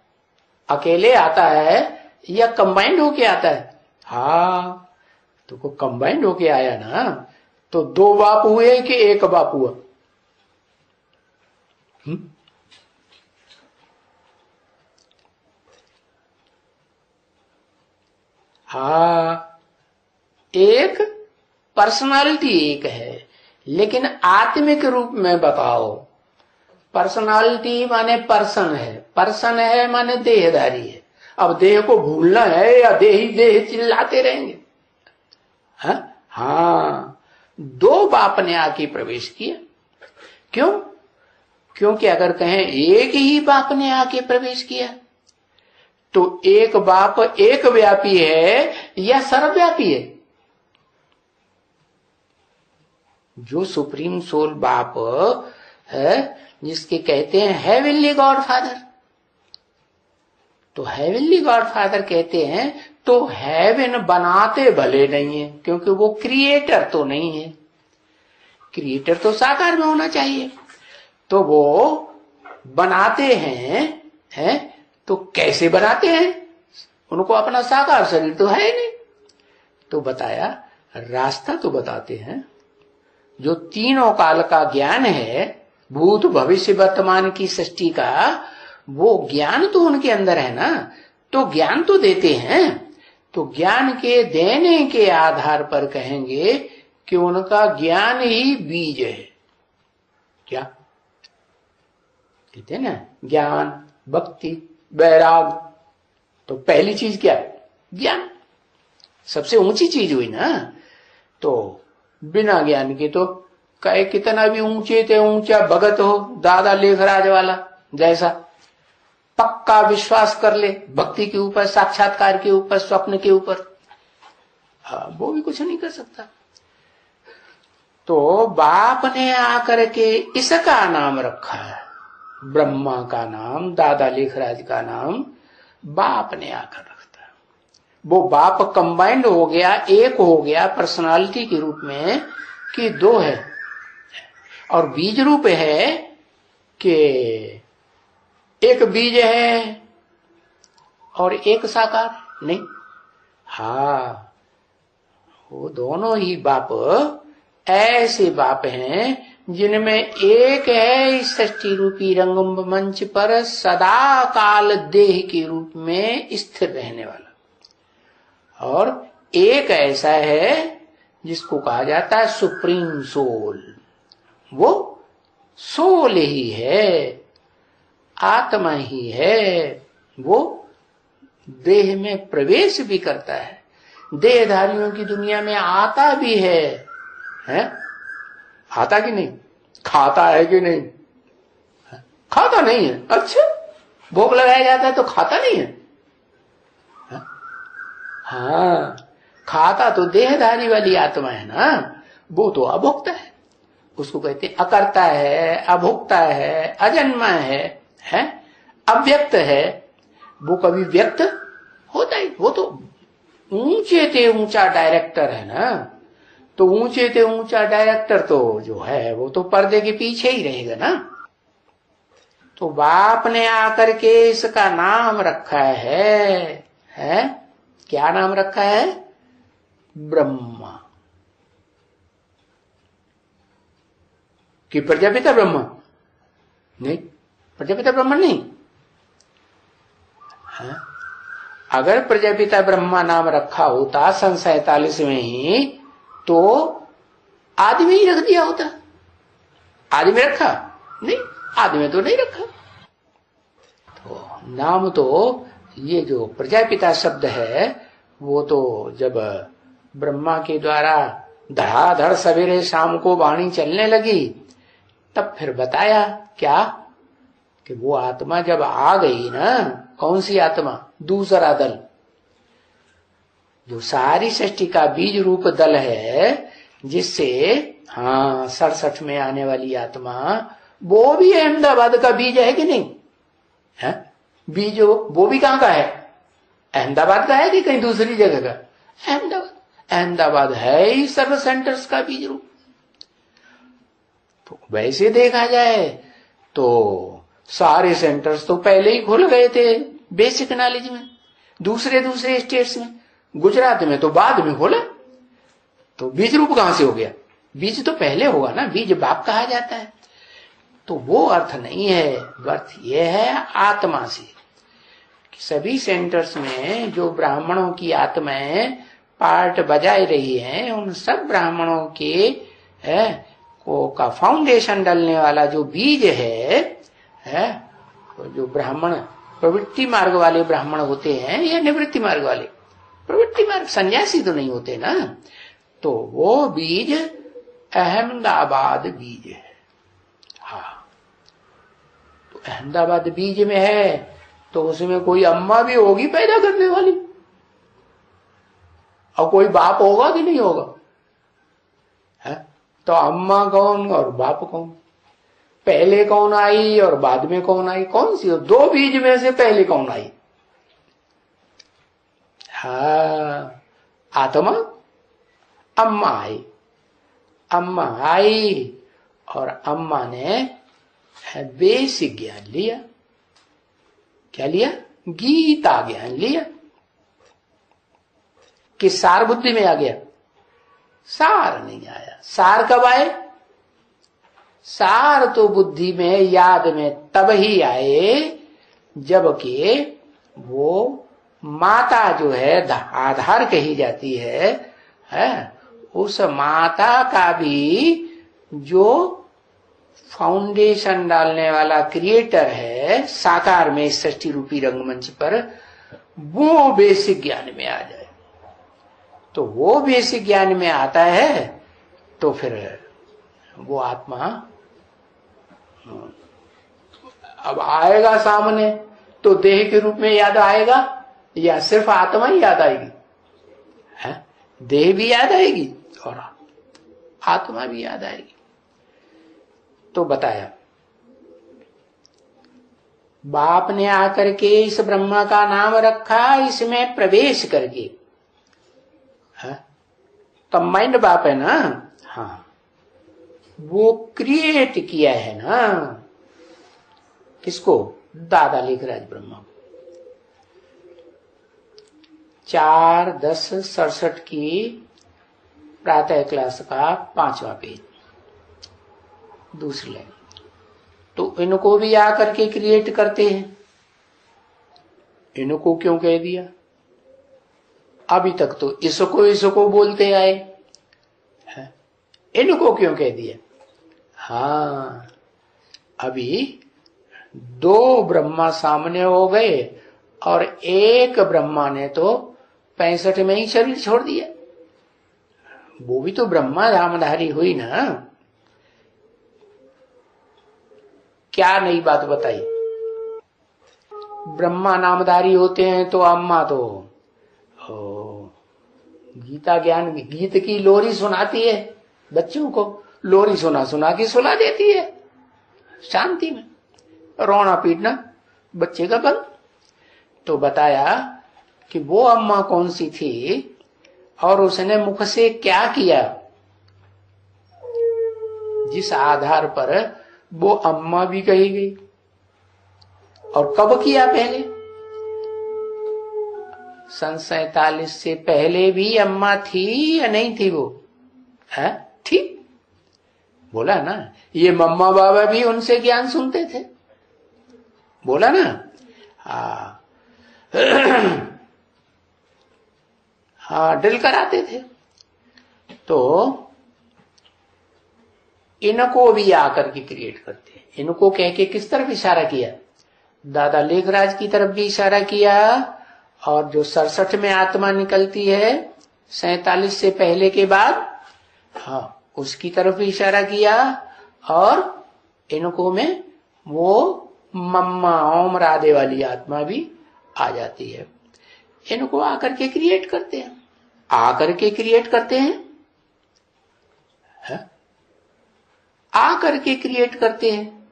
अकेले आता है या कंबाइंड होके आता है? हाँ, तो को कंबाइंड होके आया ना, तो दो बाप हुए कि एक बाप हुआ? हाँ, एक पर्सनालिटी एक है, लेकिन आत्मिक रूप में बताओ। पर्सनालिटी माने पर्सन है, पर्सन है माने देहधारी है। अब देह को भूलना है या देह चिल्लाते रहेंगे? हाँ, दो बाप ने आके प्रवेश किया। क्यों? क्योंकि अगर कहें एक ही बाप ने आके प्रवेश किया, तो एक बाप एक व्यापी है या सर्वव्यापी है? जो सुप्रीम सोल बाप है, जिसके कहते हैं हेवनली गॉड फादर, तो हेवनली गॉड फादर कहते हैं तो हेवन बनाते भले नहीं है, क्योंकि वो क्रिएटर तो नहीं है। क्रिएटर तो साकार में होना चाहिए, तो वो बनाते हैं तो कैसे बनाते हैं? उनको अपना साकार शरीर तो है नहीं। तो बताया, रास्ता तो बताते हैं। जो तीनों काल का ज्ञान है, भूत भविष्य वर्तमान की सृष्टि का, वो ज्ञान तो उनके अंदर है ना, तो ज्ञान तो देते हैं। तो ज्ञान के देने के आधार पर कहेंगे कि उनका ज्ञान ही बीज है। क्या कहते हैं ना, ज्ञान, भक्ति, वैराग, तो पहली चीज क्या है? ज्ञान। सबसे ऊंची चीज हुई ना। तो बिना ज्ञान के तो कहे कितना भी ऊंचे थे ऊंचा भगत हो, दादा लेखराज वाला जैसा, पक्का विश्वास कर ले भक्ति के ऊपर, साक्षात्कार के ऊपर, स्वप्न के ऊपर, वो भी कुछ नहीं कर सकता। तो बाप ने आकर के इसका नाम रखा है, ब्रह्मा का नाम, दादा लेखराज का नाम बाप ने आकर रखता है। वो बाप कंबाइंड हो गया, एक हो गया पर्सनालिटी के रूप में कि दो है, और बीज रूप है कि एक बीज है और एक साकार नहीं। हाँ, वो दोनों ही बाप ऐसे बाप हैं जिनमें एक है इस सृष्टि रूपी रंगमंच पर सदा काल देह के रूप में स्थिर रहने वाला, और एक ऐसा है जिसको कहा जाता है सुप्रीम सोल। वो सोल ही है, आत्मा ही है। वो देह में प्रवेश भी करता है, देहधारियों की दुनिया में आता भी है? आता कि नहीं? खाता है कि नहीं? खाता नहीं है। अच्छा, भोग लगाया जाता है तो खाता नहीं है? हाँ, खाता तो देहधारी वाली आत्मा है ना, वो तो अभोक्ता है। उसको कहते अकर्ता है, अभोक्ता है, अजन्मा है, अव्यक्त है। वो कभी व्यक्त होता ही, वो तो ऊंचे ते ऊंचा डायरेक्टर है ना। तो ऊंचे ते ऊंचा डायरेक्टर तो जो है वो तो पर्दे के पीछे ही रहेगा ना। तो बाप ने आकर के इसका नाम रखा है क्या नाम रखा है? ब्रह्मा। कि प्रजापिता ब्रह्मा नहीं, प्रजापिता ब्रह्मा नहीं है। अगर प्रजापिता ब्रह्मा नाम रखा होता सन 47 में ही, तो आदमी ही रख दिया होता। आदमी रखा नहीं, आदमी तो नहीं रखा। तो नाम तो ये जो प्रजापिता शब्द है, वो तो जब ब्रह्मा के द्वारा धड़ाधड़ सवेरे शाम को वाणी चलने लगी, तब फिर बताया क्या कि वो आत्मा जब आ गई ना, कौन सी आत्मा? दूसरा दल, जो सारी सृष्टि का बीज रूप दल है, जिससे 67 में आने वाली आत्मा, वो भी अहमदाबाद का बीज है कि नहीं है? बीज वो भी कहां का है? अहमदाबाद का है कि कहीं दूसरी जगह का? अहमदाबाद। अहमदाबाद है ही सर्व सेंटर्स का बीज रूप। तो वैसे देखा जाए तो सारे सेंटर्स तो पहले ही खुल गए थे बेसिक नॉलेज में, दूसरे स्टेट्स में। गुजरात में तो बाद में खोला, तो बीज रूप कहां से हो गया? बीज तो पहले होगा ना, बीज बाप कहा जाता है। तो वो अर्थ नहीं है, अर्थ ये है आत्मा से। सभी सेंटर्स में जो ब्राह्मणों की आत्माएं पार्ट बजाए रही हैं, उन सब ब्राह्मणों के का फाउंडेशन डालने वाला जो बीज है, जो ब्राह्मण प्रवृत्ति मार्ग वाले ब्राह्मण होते हैं या निवृत्ति मार्ग वाले? प्रवृत्ति मार्ग, सन्यासी तो नहीं होते ना। तो वो बीज अहमदाबाद बीज है। हाँ, तो अहमदाबाद बीज में है, तो उसमें कोई अम्मा भी होगी पैदा करने वाली, और कोई बाप होगा कि नहीं होगा? है तो अम्मा कौन और बाप कौन? पहले कौन आई और बाद में कौन आई? कौन सी? दो बीज में से पहले कौन आई? हाँ, आत्मा अम्मा आई। अम्मा आई और अम्मा ने बेसिक ज्ञान लिया। क्या लिया? गीता ज्ञान लिया। कि सार बुद्धि में आ गया? सार नहीं आया। सार कब आए? सार तो बुद्धि में, याद में तब ही आए जबकि वो माता जो है आधार कही जाती है, उस माता का भी जो फाउंडेशन डालने वाला क्रिएटर है साकार में सृष्टि रूपी रंगमंच पर, वो बेसिक ज्ञान में आ जाए। तो वो बेसिक ज्ञान में आता है तो फिर वो आत्मा अब आएगा सामने, तो देह के रूप में याद आएगा या सिर्फ आत्मा ही याद आएगी? है, देह भी याद आएगी और आत्मा भी याद आएगी। तो बताया बाप ने आकर के इस ब्रह्मा का नाम रखा, इसमें प्रवेश करके। कंबाइंड बाप है ना? हाँ, वो क्रिएट किया है ना। किसको? दादा लेखराज ब्रह्मा। 4/10/67 की प्रातः क्लास का 5वां पेज, दूसरी लाइन। तो इनको भी आकर के क्रिएट करते हैं। इनको क्यों कह दिया? अभी तक तो इसको बोलते आए, इनको क्यों कह दिया? हाँ, अभी दो ब्रह्मा सामने हो गए और एक ब्रह्मा ने तो 65 में ही शरीर छोड़ दिया। वो भी तो ब्रह्मा धामधारी हुई ना। क्या नई बात बताई? ब्रह्मा नामधारी होते हैं तो अम्मा तो गीता ज्ञान, गीत की लोरी सुनाती है बच्चों को। लोरी सुना के सुला देती है शांति में, रोना पीटना बच्चे का बंद। तो बताया कि वो अम्मा कौन सी थी और उसने मुख से क्या किया, जिस आधार पर वो अम्मा भी कही गई। और कब किया? पहले 47 से पहले भी अम्मा थी या नहीं थी? वो है, थी। बोला ना, ये मम्मा बाबा भी उनसे ज्ञान सुनते थे। बोला ना। हाँ, ड्रिल कराते थे। तो इनको भी आकर के क्रिएट करते हैं। इनको कह के किस तरफ इशारा किया? दादा लेखराज की तरफ भी इशारा किया। और जो 67 में आत्मा निकलती है 47 से पहले के बाद, हाँ, उसकी तरफ भी इशारा किया। और इनको में वो मम्मा ओम राधे वाली आत्मा भी आ जाती है। इनको आकर के क्रिएट करते हैं, आकर के क्रिएट करते हैं, है? आकर के क्रिएट करते हैं।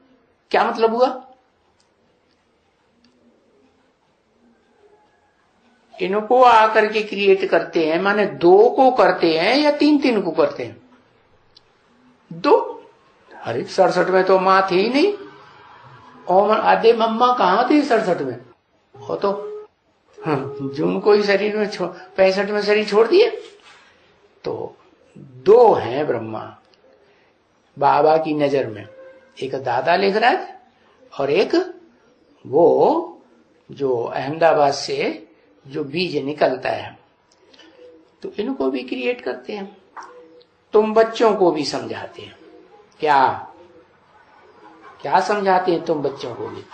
क्या मतलब हुआ? इनको आकर के क्रिएट करते हैं माने दो को करते हैं या तीन को करते हैं? दो। अरे 67 में तो मां थी ही नहीं। ओम आदे मम्मा कहां थी 67 में? वो तो जून को ही शरीर में 65 में शरीर छोड़ दिए। तो दो हैं ब्रह्मा बाबा की नजर में, एक दादा लेखराज और एक वो जो अहमदाबाद से जो बीज निकलता है। तो इनको भी क्रिएट करते हैं। तुम बच्चों को भी समझाते हैं। क्या क्या समझाते हैं तुम बच्चों को भी?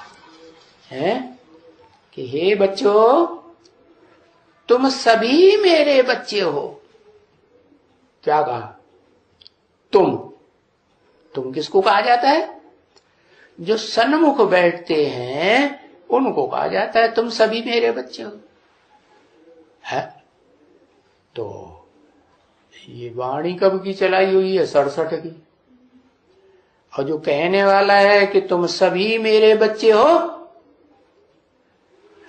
हैं कि हे बच्चों, तुम सभी मेरे बच्चे हो। क्या कहा? तुम किसको कहा जाता है? जो सन्मुख बैठते हैं उनको कहा जाता है तुम सभी मेरे बच्चे हो। है तो ये वाणी कब की चलाई हुई है? 67 की। और जो कहने वाला है कि तुम सभी मेरे बच्चे हो,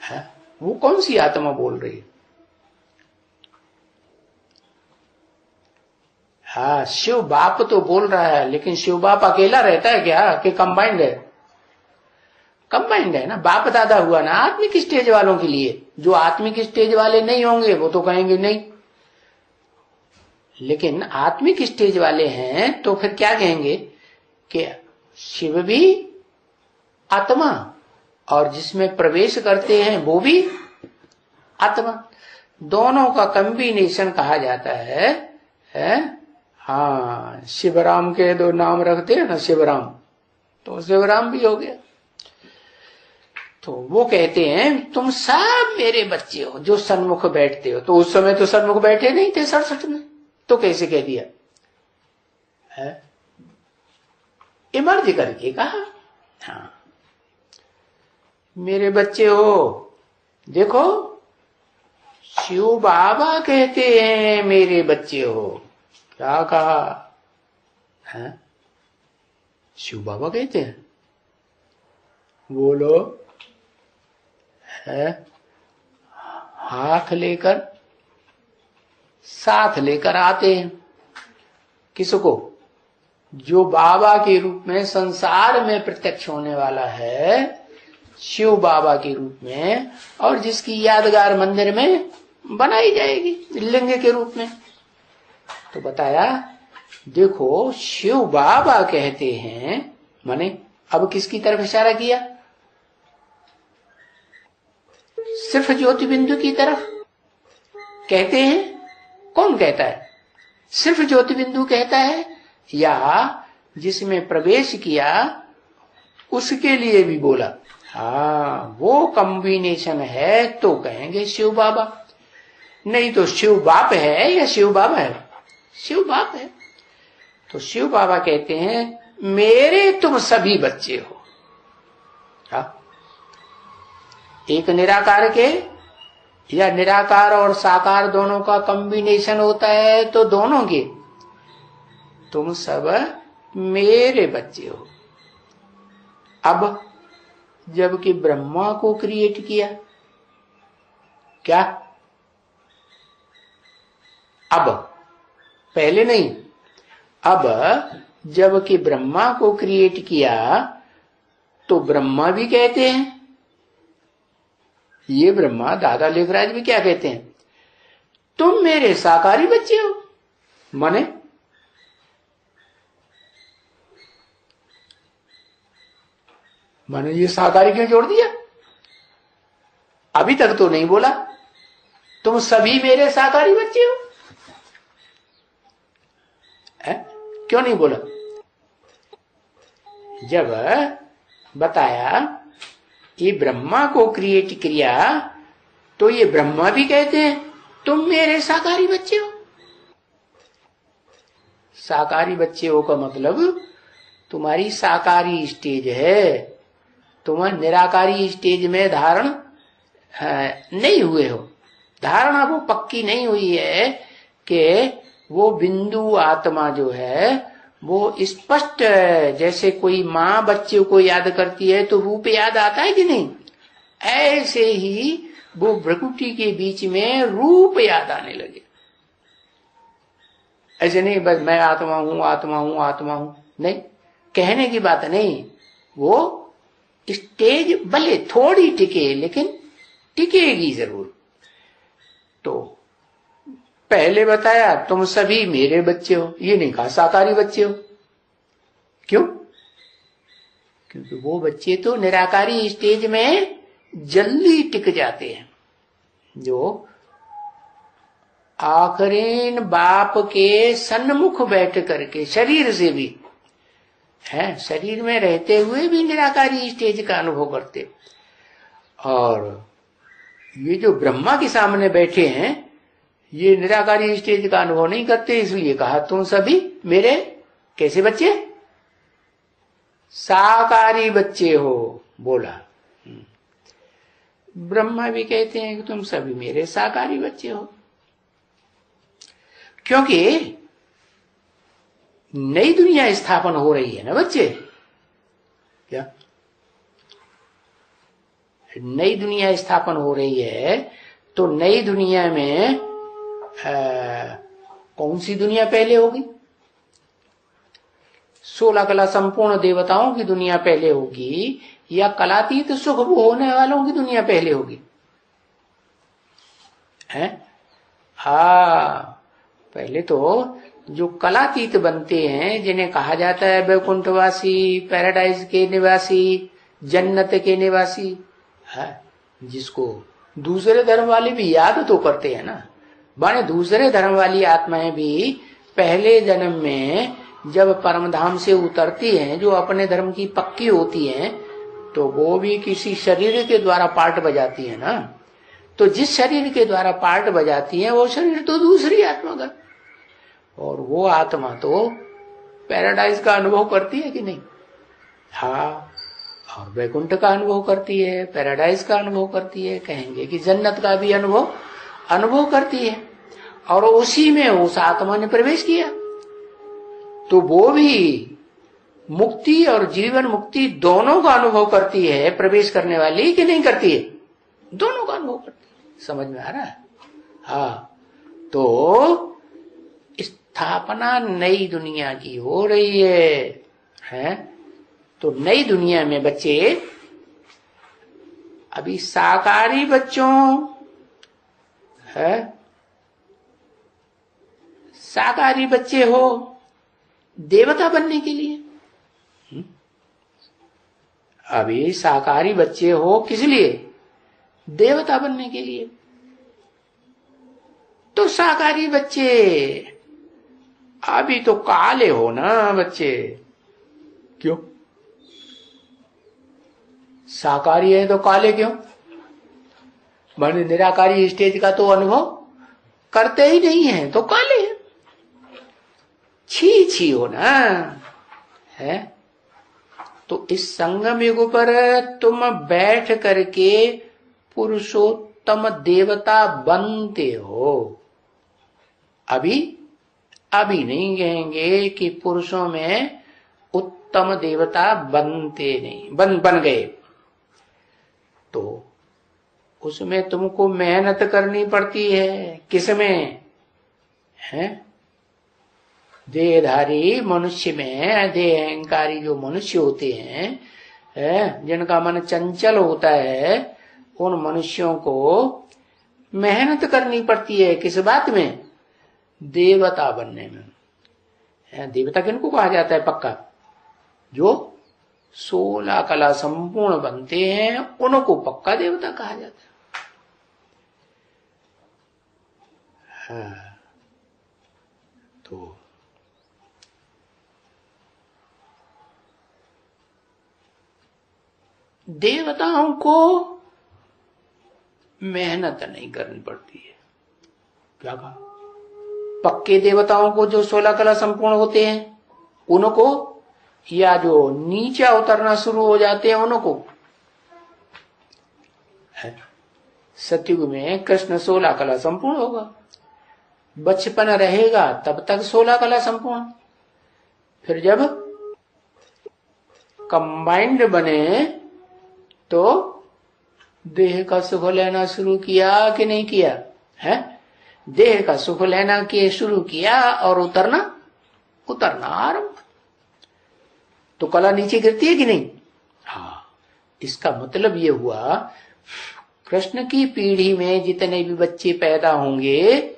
है वो कौन सी आत्मा बोल रही है? हाँ, शिव बाप तो बोल रहा है, लेकिन शिव बाप अकेला रहता है क्या कि कंबाइंड है? कंबाइंड है ना, बाप दादा हुआ ना आत्मिक स्टेज वालों के लिए। जो आत्मिक स्टेज वाले नहीं होंगे वो तो कहेंगे नहीं, लेकिन आत्मिक स्टेज वाले हैं तो फिर क्या कहेंगे कि शिव भी आत्मा और जिसमें प्रवेश करते हैं वो भी आत्मा, दोनों का कॉम्बिनेशन कहा जाता है? हाँ, शिवराम के दो नाम रखते हैं ना, शिवराम, तो शिवराम भी हो गया। तो वो कहते हैं तुम सब मेरे बच्चे हो जो सन्मुख बैठते हो। तो उस समय तो सन्मुख बैठे नहीं थे 67 में, तो कैसे कह दिया है? इमर्ज करके कहा। हाँ, मेरे बच्चे हो। देखो, शिव बाबा कहते हैं मेरे बच्चे हो। क्या कहा है? शिव बाबा कहते हैं, बोलो। है हाथ लेकर साथ लेकर आते हैं किसको? जो बाबा के रूप में संसार में प्रत्यक्ष होने वाला है, शिव बाबा के रूप में, और जिसकी यादगार मंदिर में बनाई जाएगी लिंग के रूप में। तो बताया, देखो शिव बाबा कहते हैं, माने अब किसकी तरफ इशारा किया? सिर्फ ज्योति बिंदु की तरफ कहते हैं। कौन कहता है? सिर्फ ज्योति बिंदु कहता है, या जिसमें प्रवेश किया उसके लिए भी बोला? हाँ, वो कॉम्बिनेशन है तो कहेंगे शिव बाबा, नहीं तो शिव बाप है या शिव बाबा है? शिव बाप है। तो शिव बाबा कहते हैं मेरे तुम सभी बच्चे हो। हाँ? एक निराकार के या निराकार और साकार दोनों का कॉम्बिनेशन होता है तो दोनों के तुम सब मेरे बच्चे हो। अब जबकि ब्रह्मा को क्रिएट किया, क्या? अब, पहले नहीं, अब जबकि ब्रह्मा को क्रिएट किया तो ब्रह्मा भी कहते हैं, ये ब्रह्मा दादा लेखराज भी क्या कहते हैं? तुम मेरे साकारी बच्चे हो। माने ये साकारी क्यों जोड़ दिया? अभी तक तो नहीं बोला तुम सभी मेरे साकारी बच्चे हो, है? क्यों नहीं बोला? जब बताया ये ब्रह्मा को क्रिएट किया तो ये ब्रह्मा भी कहते हैं तुम मेरे साकारी बच्चे हो। साकारी बच्चे हो का मतलब तुम्हारी साकारी स्टेज है, तुम निराकारी स्टेज में धारण नहीं हुए हो। धारणा वो पक्की नहीं हुई है कि वो बिंदु आत्मा जो है वो स्पष्ट, जैसे कोई माँ बच्चे को याद करती है तो रूप याद आता है कि नहीं, ऐसे ही वो भ्रकुटी के बीच में रूप याद आने लगे। ऐसे नहीं बस मैं आत्मा हूं आत्मा हूं आत्मा हूं, नहीं, कहने की बात नहीं। वो स्टेज भले थोड़ी टिके लेकिन टिकेगी जरूर। तो पहले बताया तुम सभी मेरे बच्चे हो, ये नहीं कहा साकारी बच्चे हो। क्यों? क्योंकि वो बच्चे तो निराकारी स्टेज में जल्दी टिक जाते हैं, जो आखिरीन बाप के सन्मुख बैठ करके शरीर से भी है, शरीर में रहते हुए भी निराकारी स्टेज का अनुभव करते। और ये जो ब्रह्मा के सामने बैठे हैं ये निराकारी स्टेज का अनुभव नहीं करते, इसलिए कहा तुम सभी मेरे कैसे बच्चे? साकारी बच्चे हो बोला। ब्रह्मा भी कहते हैं कि तुम सभी मेरे साकारी बच्चे हो, क्योंकि नई दुनिया स्थापन हो रही है ना बच्चे। क्या नई दुनिया स्थापन हो रही है, तो नई दुनिया में कौन सी दुनिया पहले होगी? 16 कला संपूर्ण देवताओं की दुनिया पहले होगी या कलातीत सुख होने वालों की दुनिया पहले होगी? है पहले तो जो कलातीत बनते हैं, जिन्हें कहा जाता है वैकुंठवासी, पैराडाइज के निवासी, जन्नत के निवासी, है जिसको दूसरे धर्म वाले भी याद तो करते हैं ना। माने दूसरे धर्म वाली आत्माएं भी पहले जन्म में जब परमधाम से उतरती हैं, जो अपने धर्म की पक्की होती हैं, तो वो भी किसी शरीर के द्वारा पार्ट बजाती है ना। तो जिस शरीर के द्वारा पार्ट बजाती है वो शरीर तो दूसरी आत्मा का, और वो आत्मा तो पैराडाइज का अनुभव करती है कि नहीं? हाँ, और वैकुंठ का अनुभव करती है, पैराडाइज का अनुभव करती है, कहेंगे कि जन्नत का भी अनुभव करती है। और उसी में उस आत्मा ने प्रवेश किया, तो वो भी मुक्ति और जीवन मुक्ति दोनों का अनुभव करती है, प्रवेश करने वाली कि नहीं करती है? दोनों का अनुभव करती है। समझ में आ रहा है? हाँ, तो स्थापना नई दुनिया की हो रही है? तो नई दुनिया में बच्चे अभी साकारी बच्चों है, साकारी बच्चे हो देवता बनने के लिए। अभी साकारी बच्चे हो किस लिए? देवता बनने के लिए। तो साकारी बच्चे अभी तो काले हो ना बच्चे। क्यों? साकारी है तो काले क्यों? माने निराकारी स्टेज का तो अनुभव करते ही नहीं है तो काले हैं। छी छी हो ना है। तो इस संगम युग पर तुम बैठ करके पुरुषोत्तम देवता बनते हो। अभी नहीं कहेंगे कि पुरुषों में उत्तम देवता बनते नहीं, बन गए। तो उसमें तुमको मेहनत करनी पड़ती है। किसमें है? देहधारी मनुष्य में, देह अहंकारी जो मनुष्य होते हैं, जिनका मन चंचल होता है, उन मनुष्यों को मेहनत करनी पड़ती है। किस बात में? देवता बनने में। देवता किनको कहा जाता है? पक्का जो 16 कला संपूर्ण बनते हैं उनको पक्का देवता कहा जाता है। तो देवताओं को मेहनत नहीं करनी पड़ती है। क्या कहा? पक्के देवताओं को जो 16 कला संपूर्ण होते हैं उनको, या जो नीचा उतरना शुरू हो जाते हैं उनको। सतयुग में कृष्ण 16 कला संपूर्ण होगा, बचपन रहेगा तब तक 16 कला संपूर्ण। फिर जब कंबाइंड बने तो देह का सुख लेना शुरू किया कि नहीं किया है? देह का सुख लेना के शुरू किया और उतरना आरंभ। तो कला नीचे गिरती है कि नहीं? हाँ, इसका मतलब ये हुआ कृष्ण की पीढ़ी में जितने भी बच्चे पैदा होंगे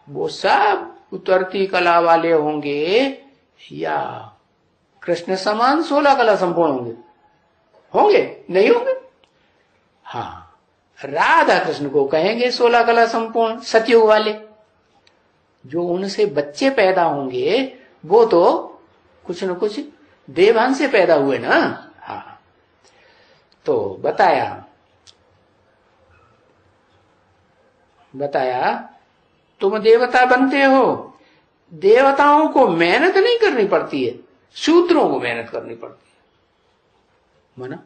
वो सब उतरती कला वाले होंगे, या कृष्ण समान 16 कला संपूर्ण होंगे? नहीं होंगे। हाँ, राधा कृष्ण को कहेंगे 16 कला संपूर्ण सतयुग वाले। जो उनसे बच्चे पैदा होंगे वो तो कुछ न कुछ देवान से पैदा हुए ना। हाँ, तो बताया तुम देवता बनते हो। देवताओं को मेहनत नहीं करनी पड़ती है, शूद्रों को मेहनत करनी पड़ती है। माना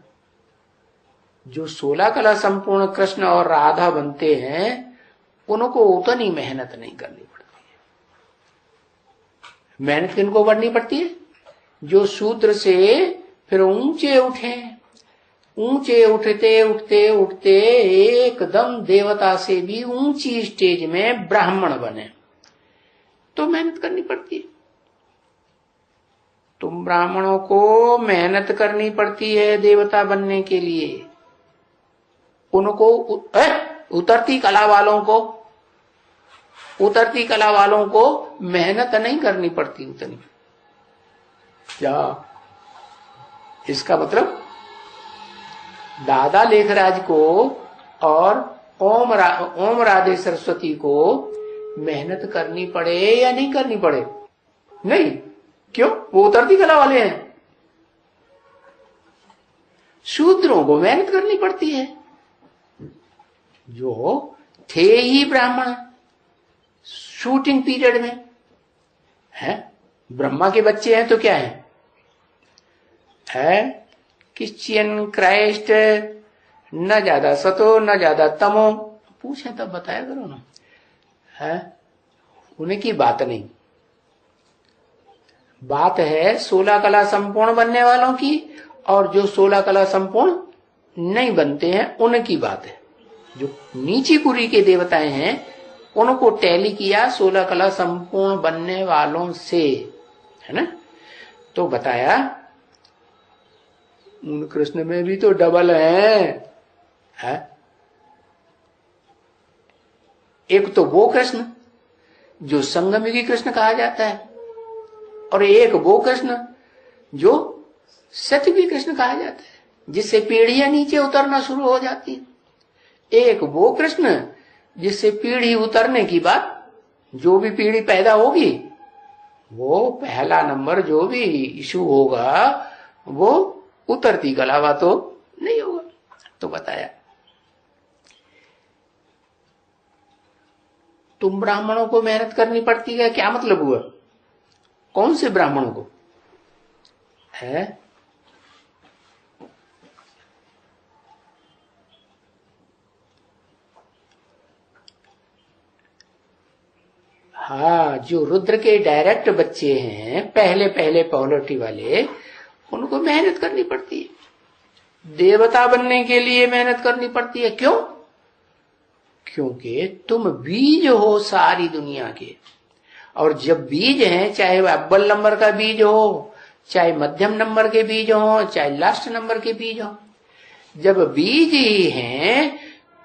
जो 16 कला संपूर्ण कृष्ण और राधा बनते हैं उनको उतनी मेहनत नहीं करनी पड़ती है। मेहनत किनको करनी पड़ती है? जो शूद्र से फिर ऊंचे उठे, ऊंचे उठते उठते उठते एकदम देवता से भी ऊंची स्टेज में ब्राह्मण बने, तो मेहनत करनी पड़ती है। तुम ब्राह्मणों को मेहनत करनी पड़ती है देवता बनने के लिए। उनको उतरती कला वालों को मेहनत नहीं करनी पड़ती उतनी। क्या इसका मतलब? दादा लेखराज को और ओम राधे सरस्वती को मेहनत करनी पड़े या नहीं करनी पड़े? नहीं। क्यों? वो उतरती कला वाले हैं। शूद्रों को मेहनत करनी पड़ती है, जो थे ही ब्राह्मण शूटिंग पीरियड में है। ब्रह्मा के बच्चे हैं तो क्या है क्रिश्चियन क्राइस्ट, न ज्यादा सतो न ज्यादा तमो। पूछे तब बताया करो ना, है उन्हें की बात नहीं। बात है 16 कला संपूर्ण बनने वालों की, और जो 16 कला संपूर्ण नहीं बनते हैं उनकी बात है। जो नीची कुरी के देवताएं हैं उनको टैली किया 16 कला संपूर्ण बनने वालों से, है ना। तो बताया उन कृष्ण में भी तो डबल है? एक तो वो कृष्ण जो संगमयुगी कृष्ण कहा जाता है, और एक वो कृष्ण जो सतयुगी कृष्ण कहा जाता है, जिससे पीढ़ियां नीचे उतरना शुरू हो जाती है। एक वो कृष्ण जिससे पीढ़ी उतरने की बात, जो भी पीढ़ी पैदा होगी वो पहला नंबर जो भी इशू होगा वो उतरती कलावा तो नहीं होगा। तो बताया तुम ब्राह्मणों को मेहनत करनी पड़ती है, क्या मतलब हुआ? कौन से ब्राह्मणों को है? हाँ, जो रुद्र के डायरेक्ट बच्चे हैं, पहले पॉलिटी वाले, उनको मेहनत करनी पड़ती है। देवता बनने के लिए मेहनत करनी पड़ती है। क्यों? क्योंकि तुम बीज हो सारी दुनिया के, और जब बीज हैं, चाहे वह अव्वल नंबर का बीज हो, चाहे मध्यम नंबर के बीज हो, चाहे लास्ट नंबर के बीज हो, जब बीज ही हैं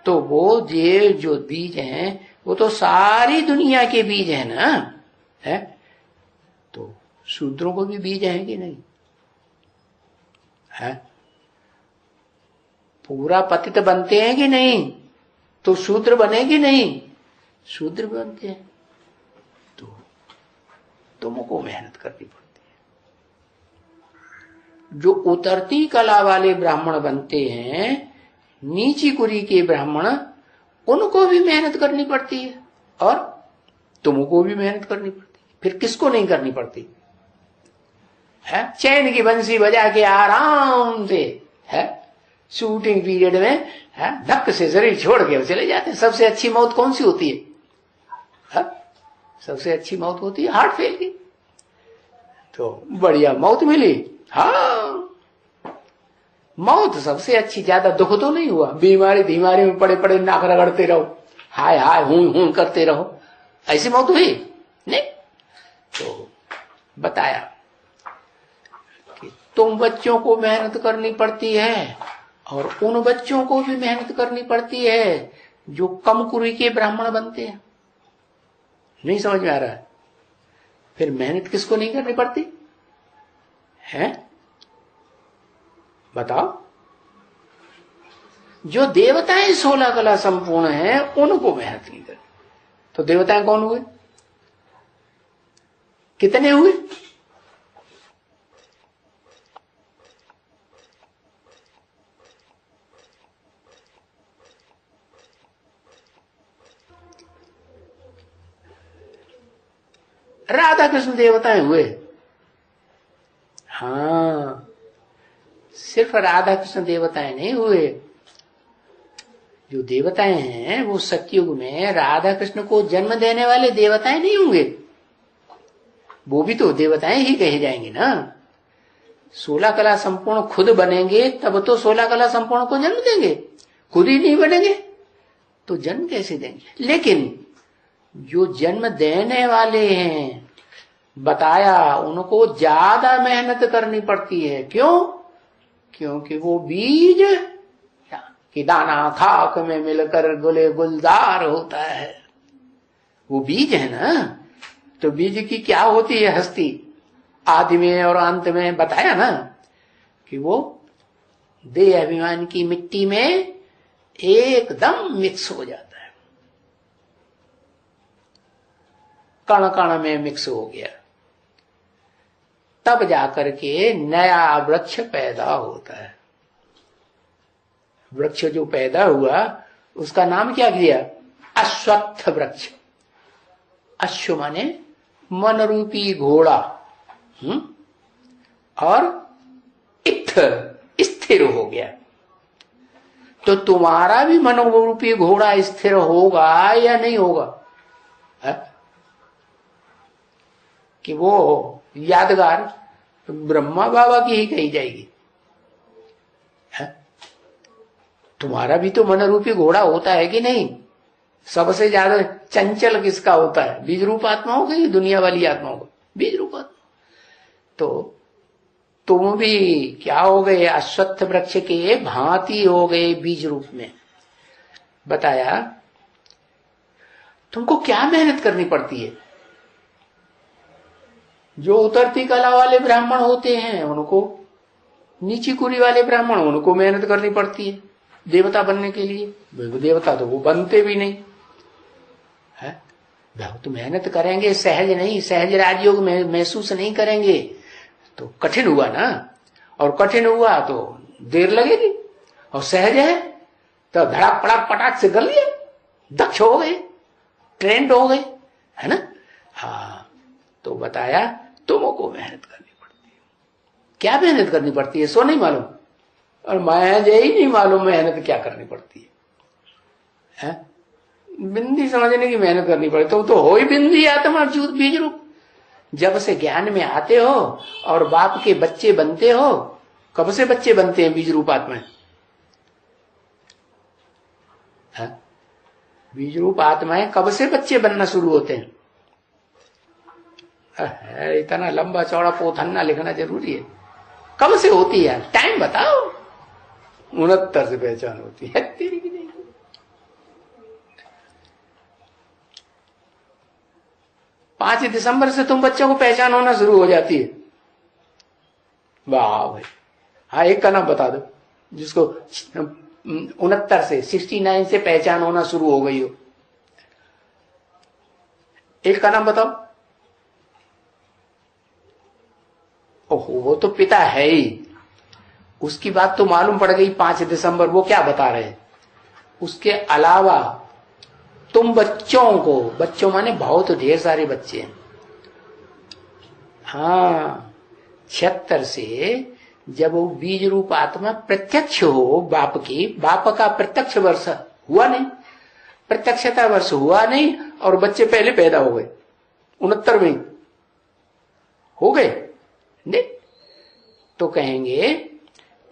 तो वो ये जो बीज हैं वो तो सारी दुनिया के बीज है ना, है? तो शूद्रों को भी बीज है कि नहीं है? पूरा पतित बनते हैं कि नहीं? तो शूद्र बने कि नहीं? शूद्र बनते हैं। तो तुमको मेहनत करनी पड़ती है। जो उतरती कला वाले ब्राह्मण बनते हैं, नीची कुरी के ब्राह्मण, उनको भी मेहनत करनी पड़ती है, और तुमको भी मेहनत करनी पड़ती है। फिर किसको नहीं करनी पड़ती है? चैन की बंसी बजा के आराम से, है, शूटिंग पीरियड में, है, धक्क से शरीर छोड़ के चले जाते हैं। सबसे अच्छी मौत कौन सी होती है? सबसे अच्छी मौत होती है हार्ट फेल की। तो बढ़िया मौत मिली। हाँ, मौत सबसे अच्छी। ज्यादा दुख तो नहीं हुआ, बीमारी में पड़े पड़े नाक रगड़ते रहो, हाय हाय हूं करते रहो, ऐसी मौत हुई नहीं। तो बताया कि तुम बच्चों को मेहनत करनी पड़ती है, और उन बच्चों को भी मेहनत करनी पड़ती है जो कम कुरी के ब्राह्मण बनते हैं। नहीं समझ में आ रहा है? फिर मेहनत किसको नहीं करनी पड़ती है? बताओ। जो देवताएं 16 कला संपूर्ण हैं उनको मेहनत नहीं करनी। तो देवताएं कौन हुए? कितने हुए? राधा कृष्ण देवताएं हुए। हाँ, सिर्फ राधा कृष्ण देवताएं नहीं हुए। जो देवताएं हैं वो सतयुग में राधा कृष्ण को जन्म देने वाले देवताएं नहीं होंगे, वो भी तो देवताएं ही कहे जाएंगे ना। 16 कला संपूर्ण खुद बनेंगे तब तो 16 कला संपूर्ण को जन्म देंगे, खुद ही नहीं बनेंगे तो जन्म कैसे देंगे। लेकिन जो जन्म देने वाले हैं बताया उनको ज्यादा मेहनत करनी पड़ती है। क्यों? क्योंकि वो बीज कि दाना खाक में मिलकर गुले गुलजार होता है, वो बीज है ना। तो बीज की क्या होती है हस्ती, आदि में और अंत में बताया ना कि वो देह अभिमान की मिट्टी में एकदम मिक्स हो जाता है, कण कण में मिक्स हो गया, तब जाकर के नया वृक्ष पैदा होता है। वृक्ष जो पैदा हुआ उसका नाम क्या किया? अश्वत्थ वृक्ष। अश्व माने मन रूपी घोड़ा, और इत्थ स्थिर हो गया। तो तुम्हारा भी मन रूपी घोड़ा स्थिर होगा या नहीं होगा? है? कि वो यादगार ब्रह्मा बाबा की ही कही जाएगी। है? तुम्हारा भी तो मन रूपी घोड़ा होता है कि नहीं? सबसे ज्यादा चंचल किसका होता है? बीज रूप आत्माओं की, दुनिया वाली आत्माओं को? बीज रूप आत्मा। तो तुम भी क्या हो गए? अश्वत्थ वृक्ष के भांति हो गए बीज रूप में। बताया तुमको क्या मेहनत करनी पड़ती है। जो उतरती कला वाले ब्राह्मण होते हैं उनको, नीची कुरी वाले ब्राह्मण उनको मेहनत करनी पड़ती है देवता बनने के लिए। देवता तो वो बनते भी नहीं है। तो मेहनत करेंगे, सहज नहीं, सहज राजयोग में महसूस नहीं करेंगे तो कठिन हुआ ना। और कठिन हुआ तो देर लगेगी, और सहज है तो धड़ाक पड़ाक पटाक से कर लिए, दक्ष हो गए, ट्रेंड हो गए, है ना। हाँ, तो बताया तुमको मेहनत करनी पड़ती है। क्या मेहनत करनी पड़ती है सो नहीं मालूम, और मैं ही नहीं मालूम मेहनत क्या करनी पड़ती है। बिंदी समझने की मेहनत करनी पड़ती तो हो ही बिंदी आत्मा बीज रूप। जब से ज्ञान में आते हो और बाप के बच्चे बनते हो, कब से बच्चे बनते हैं बीज रूप आत्मा? बीज रूप आत्माएं कब से बच्चे बनना शुरू होते हैं? इतना लंबा चौड़ा पोथन्ना लिखना जरूरी है? कब से होती है? टाइम बताओ। 69 से पहचान होती है तेरी की नहीं। 5 दिसंबर से तुम बच्चों को पहचान होना शुरू हो जाती है। वाह भाई। हाँ, एक का नाम बता दो जिसको 69 से 69 से पहचान होना शुरू हो गई हो। एक का नाम बताओ। ओहो, वो तो पिता है ही, उसकी बात तो मालूम पड़ गई 5 दिसंबर। वो क्या बता रहे हैं? उसके अलावा तुम बच्चों को, बच्चों माने बहुत ढेर सारे बच्चे हैं। हाँ, 76 से जब वो बीज रूप आत्मा प्रत्यक्ष हो बाप की, बाप का प्रत्यक्ष वर्ष हुआ नहीं, प्रत्यक्षता वर्ष हुआ नहीं, और बच्चे पहले पैदा हो गए 69 में हो गए नहीं। तो कहेंगे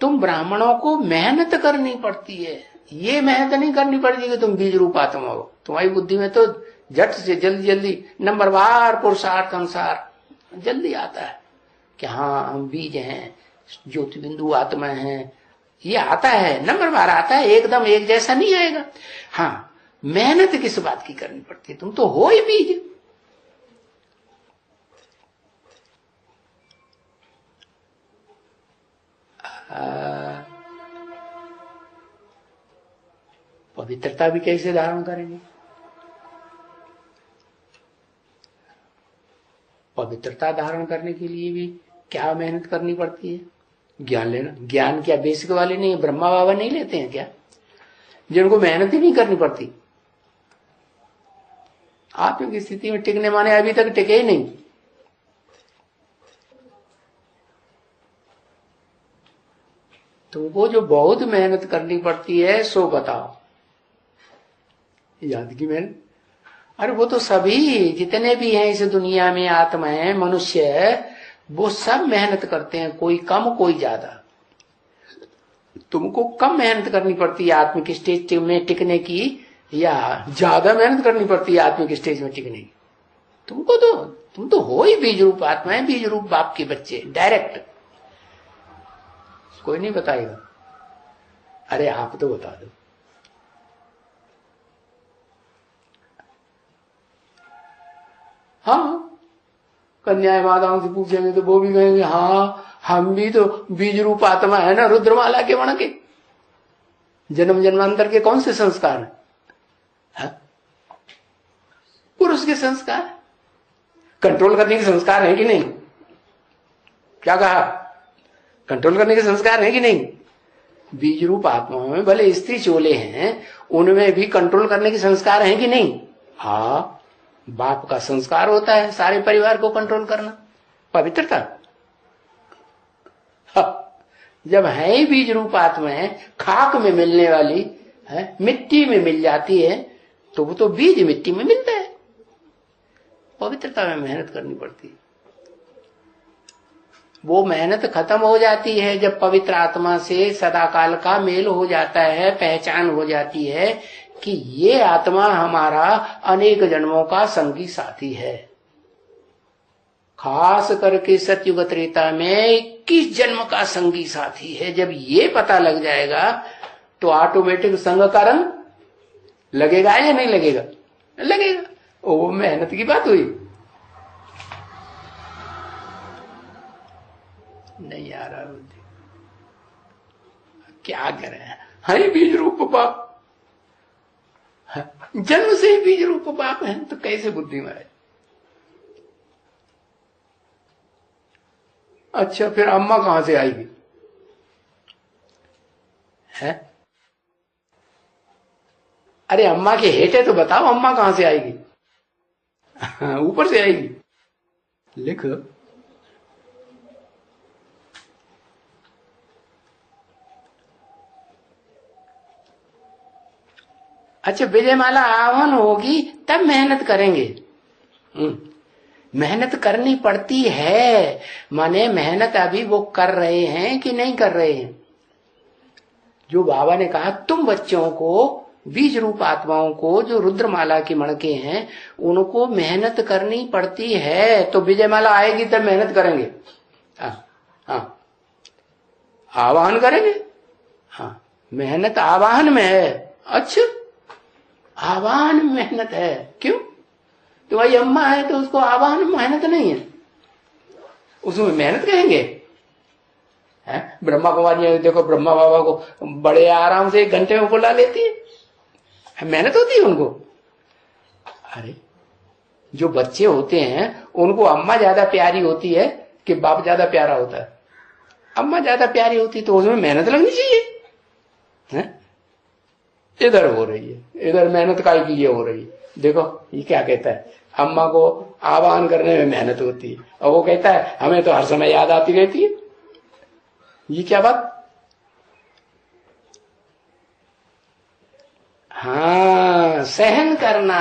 तुम ब्राह्मणों को मेहनत करनी पड़ती है। ये मेहनत नहीं करनी पड़ती कि तुम बीज रूप आत्मा हो। तुम्हारी बुद्धि में तो झट से जल्दी जल्दी नंबरवार पुरुषार्थ अनुसार जल्दी आता है कि हाँ हम बीज हैं, ज्योति बिंदु आत्मा है। ये आता है, नंबरवार आता है, एकदम एक जैसा नहीं आएगा। हाँ, मेहनत किस बात की करनी पड़ती है? तुम तो हो ही बीज। पवित्रता भी कैसे धारण करेंगे? पवित्रता धारण करने के लिए भी क्या मेहनत करनी पड़ती है? ज्ञान लेना। ज्ञान क्या बेसिक वाले नहीं, ब्रह्मा बाबा नहीं लेते हैं क्या, जिनको मेहनत ही नहीं करनी पड़ती? आप की स्थिति में टिकने माने अभी तक टिके ही नहीं। तुमको जो बहुत मेहनत करनी पड़ती है सो बताओ। याद की मेहनत, अरे वो तो सभी जितने भी हैं इस दुनिया में आत्माएं मनुष्य, वो सब मेहनत करते हैं, कोई कम कोई ज्यादा। तुमको कम मेहनत करनी पड़ती है आत्मिक स्टेज में टिकने की, या ज्यादा मेहनत करनी पड़ती है आत्मिक स्टेज में टिकने की? तुमको तो, तुम तो हो ही बीज रूप आत्माएं, बीज रूप बाप के बच्चे, डायरेक्ट। कोई नहीं बताएगा। अरे आप तो बता दो। हाँ, कन्या माताओं से पूछेंगे तो वो भी कहेंगे हाँ हम भी तो बीज रूप आत्मा है ना, रुद्रमाला के वण के। जन्म जन्मांतर के कौन से संस्कार है? हाँ? पुरुष के संस्कार, कंट्रोल करने के संस्कार है कि नहीं? क्या कहा? कंट्रोल करने के संस्कार है कि नहीं? बीज रूप आत्माओं में भले स्त्री चोले हैं, उनमें भी कंट्रोल करने के संस्कार हैं कि नहीं? हाँ, बाप का संस्कार होता है सारे परिवार को कंट्रोल करना, पवित्रता। हाँ, जब है ही बीज रूप आत्माएं, खाक में मिलने वाली है, मिट्टी में मिल जाती है, तो वो तो बीज मिट्टी में मिलता है। पवित्रता में मेहनत करनी पड़ती है। वो मेहनत खत्म हो जाती है जब पवित्र आत्मा से सदाकाल का मेल हो जाता है, पहचान हो जाती है कि ये आत्मा हमारा अनेक जन्मों का संगी साथी है। खास करके सतयुग त्रेता में 21 जन्म का संगी साथी है। जब ये पता लग जाएगा तो ऑटोमेटिक संग का रंग लगेगा या नहीं लगेगा? लगेगा। वो मेहनत की बात हुई। नहीं आ रहा बुद्धि, क्या करें? है बीज रूप बाप, जन्म से ही बीज रूप बाप है, तो कैसे बुद्धि में आए? अच्छा, फिर अम्मा कहां से आएगी? है? अरे अम्मा के हेठे तो बताओ, अम्मा कहां से आएगी? ऊपर से आएगी। लिख। अच्छा, विजयमाला आह्वान होगी तब मेहनत करेंगे। मेहनत करनी पड़ती है, माने मेहनत अभी वो कर रहे हैं कि नहीं कर रहे हैं? जो बाबा ने कहा तुम बच्चों को, बीज रूप आत्माओं को जो रुद्रमाला के मणके हैं, उनको मेहनत करनी पड़ती है। तो विजयमाला आएगी तब मेहनत करेंगे। हाँ, आवाहन करेंगे। हाँ, मेहनत आवाहन में है। अच्छा, आवाहन में मेहनत है, क्यों? तो भाई अम्मा है तो उसको आवाहन में मेहनत नहीं है, उसमें मेहनत कहेंगे। ब्रह्मा कुमारी देखो, ब्रह्मा बाबा को बड़े आराम से 1 घंटे में बुला लेती है, मेहनत होती है उनको। अरे जो बच्चे होते हैं उनको अम्मा ज्यादा प्यारी होती है कि बाप ज्यादा प्यारा होता है? अम्मा ज्यादा प्यारी होती तो उसमें मेहनत लगनी चाहिए। इधर हो रही है, इधर मेहनत काय की ये हो रही है। देखो ये क्या कहता है, अम्मा को आह्वान करने में मेहनत होती है, और वो कहता है हमें तो हर समय याद आती रहती है। ये क्या बात? हाँ, सहन करना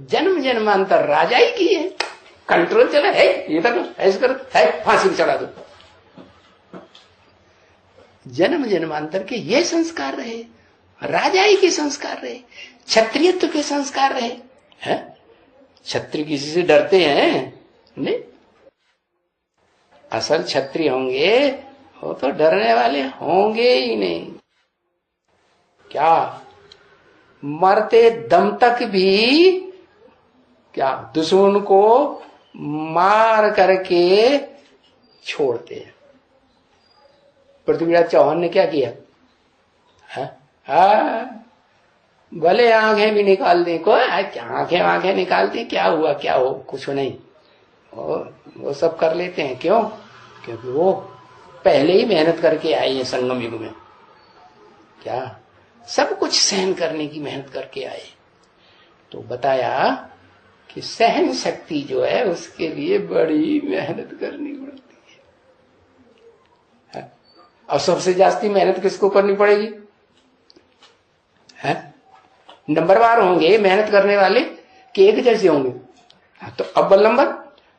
जन्म जन्मांतर राजाई की है। कंट्रोल चला है, ये करो, ऐसे करो, है फांसी में चढ़ा दो। जन्म जन्मांतर के ये संस्कार रहे, राजाई के संस्कार रहे, क्षत्रियत्व के संस्कार रहे। हैं? क्षत्रिय किसी से डरते हैं? नहीं। असल क्षत्रिय होंगे वो तो डरने वाले होंगे ही नहीं। क्या मरते दम तक भी क्या दुश्मन को मार करके छोड़ते हैं। पृथ्वीराज चौहान ने क्या किया? भले आंखें भी निकाल दी, कोई आंखें निकाल दी, क्या हुआ, क्या हो, कुछ नहीं, वो सब कर लेते हैं। क्यों? क्योंकि वो पहले ही मेहनत करके आए हैं संगम युग में। क्या सब कुछ सहन करने की मेहनत करके आए। तो बताया कि सहन शक्ति जो है उसके लिए बड़ी मेहनत करनी पड़ती है। और सबसे जास्ती मेहनत किसको करनी पड़ेगी? है नंबरवार होंगे मेहनत करने वाले कि एक जैसे होंगे? तो अव्वल नंबर,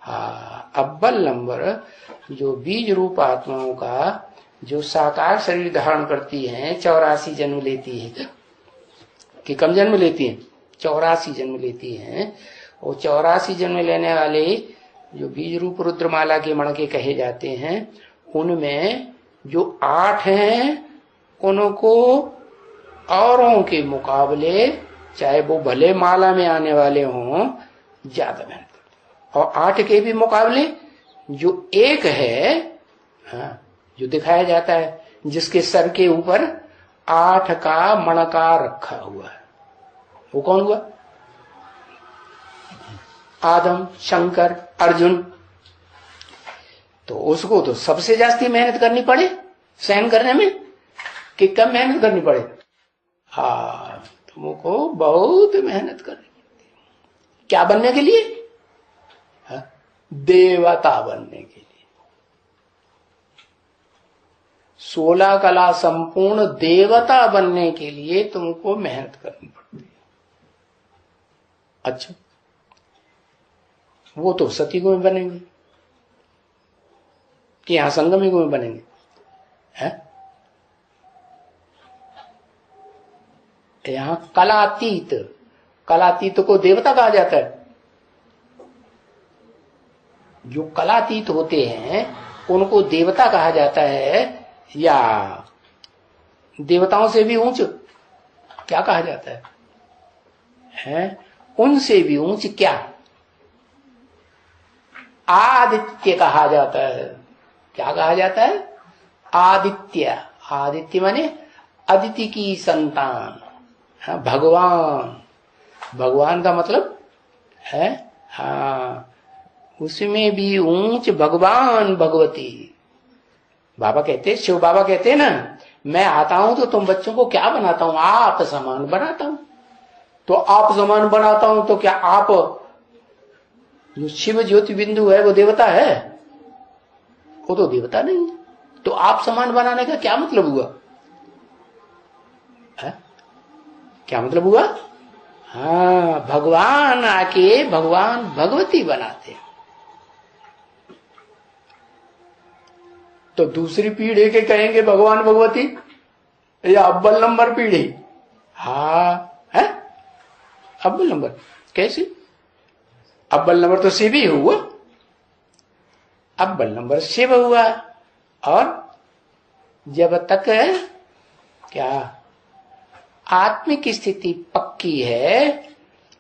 हाँ अव्वल नंबर जो बीज रूप आत्माओं का जो साकार शरीर धारण करती हैं, 84 जन्म लेती है कि कम जन्म लेती हैं? 84 जन्म लेती हैं। और 84 जन्म लेने वाले जो बीज रूप रुद्रमाला के मणके कहे जाते हैं, उनमें जो 8 हैं उनको औरों के मुकाबले, चाहे वो भले माला में आने वाले हों, ज्यादा मेहनत करते। और 8 के भी मुकाबले जो एक है, हाँ, जो दिखाया जाता है, जिसके सर के ऊपर 8 का मणका रखा हुआ है, वो कौन हुआ? आदम, शंकर, अर्जुन। तो उसको तो सबसे जास्ती मेहनत करनी पड़े सहन करने में कि कम मेहनत करनी पड़े? हाँ, तुमको बहुत मेहनत करनी पड़ती है। क्या बनने के लिए? हाँ? देवता बनने के लिए। 16 कला संपूर्ण देवता बनने के लिए तुमको मेहनत करनी पड़ती है। अच्छा, वो तो सतयुग में बनेंगे कि यहां संगम युग में बनेंगे? है यहां कलातीत, कलातीत को देवता कहा जाता है। जो कलातीत होते हैं उनको देवता कहा जाता है, या देवताओं से भी ऊंच क्या कहा जाता है? उनसे भी ऊंच क्या? आदित्य कहा जाता है। क्या कहा जाता है? आदित्य। आदित्य माने अदिति की संतान। हाँ, भगवान। भगवान का मतलब है, हाँ, उसमें भी ऊंच भगवान भगवती। बाबा कहते, शिव बाबा कहते हैं ना, मैं आता हूं तो तुम बच्चों को क्या बनाता हूं? आप समान बनाता हूं। तो आप समान बनाता हूं तो क्या आप जो शिव ज्योति बिंदु है वो देवता है? वो तो देवता नहीं है। तो आप समान बनाने का क्या मतलब हुआ? है? क्या मतलब हुआ? हाँ, भगवान आके भगवान भगवती बनाते हैं। तो दूसरी पीढ़ी के कहेंगे भगवान भगवती, या अव्वल नंबर पीढ़ी? हाँ, है अव्वल नंबर। कैसे? अव्वल नंबर तो शिव ही हुआ, अव्वल नंबर शिव हुआ। और जब तक क्या आत्मिक स्थिति पक्की है,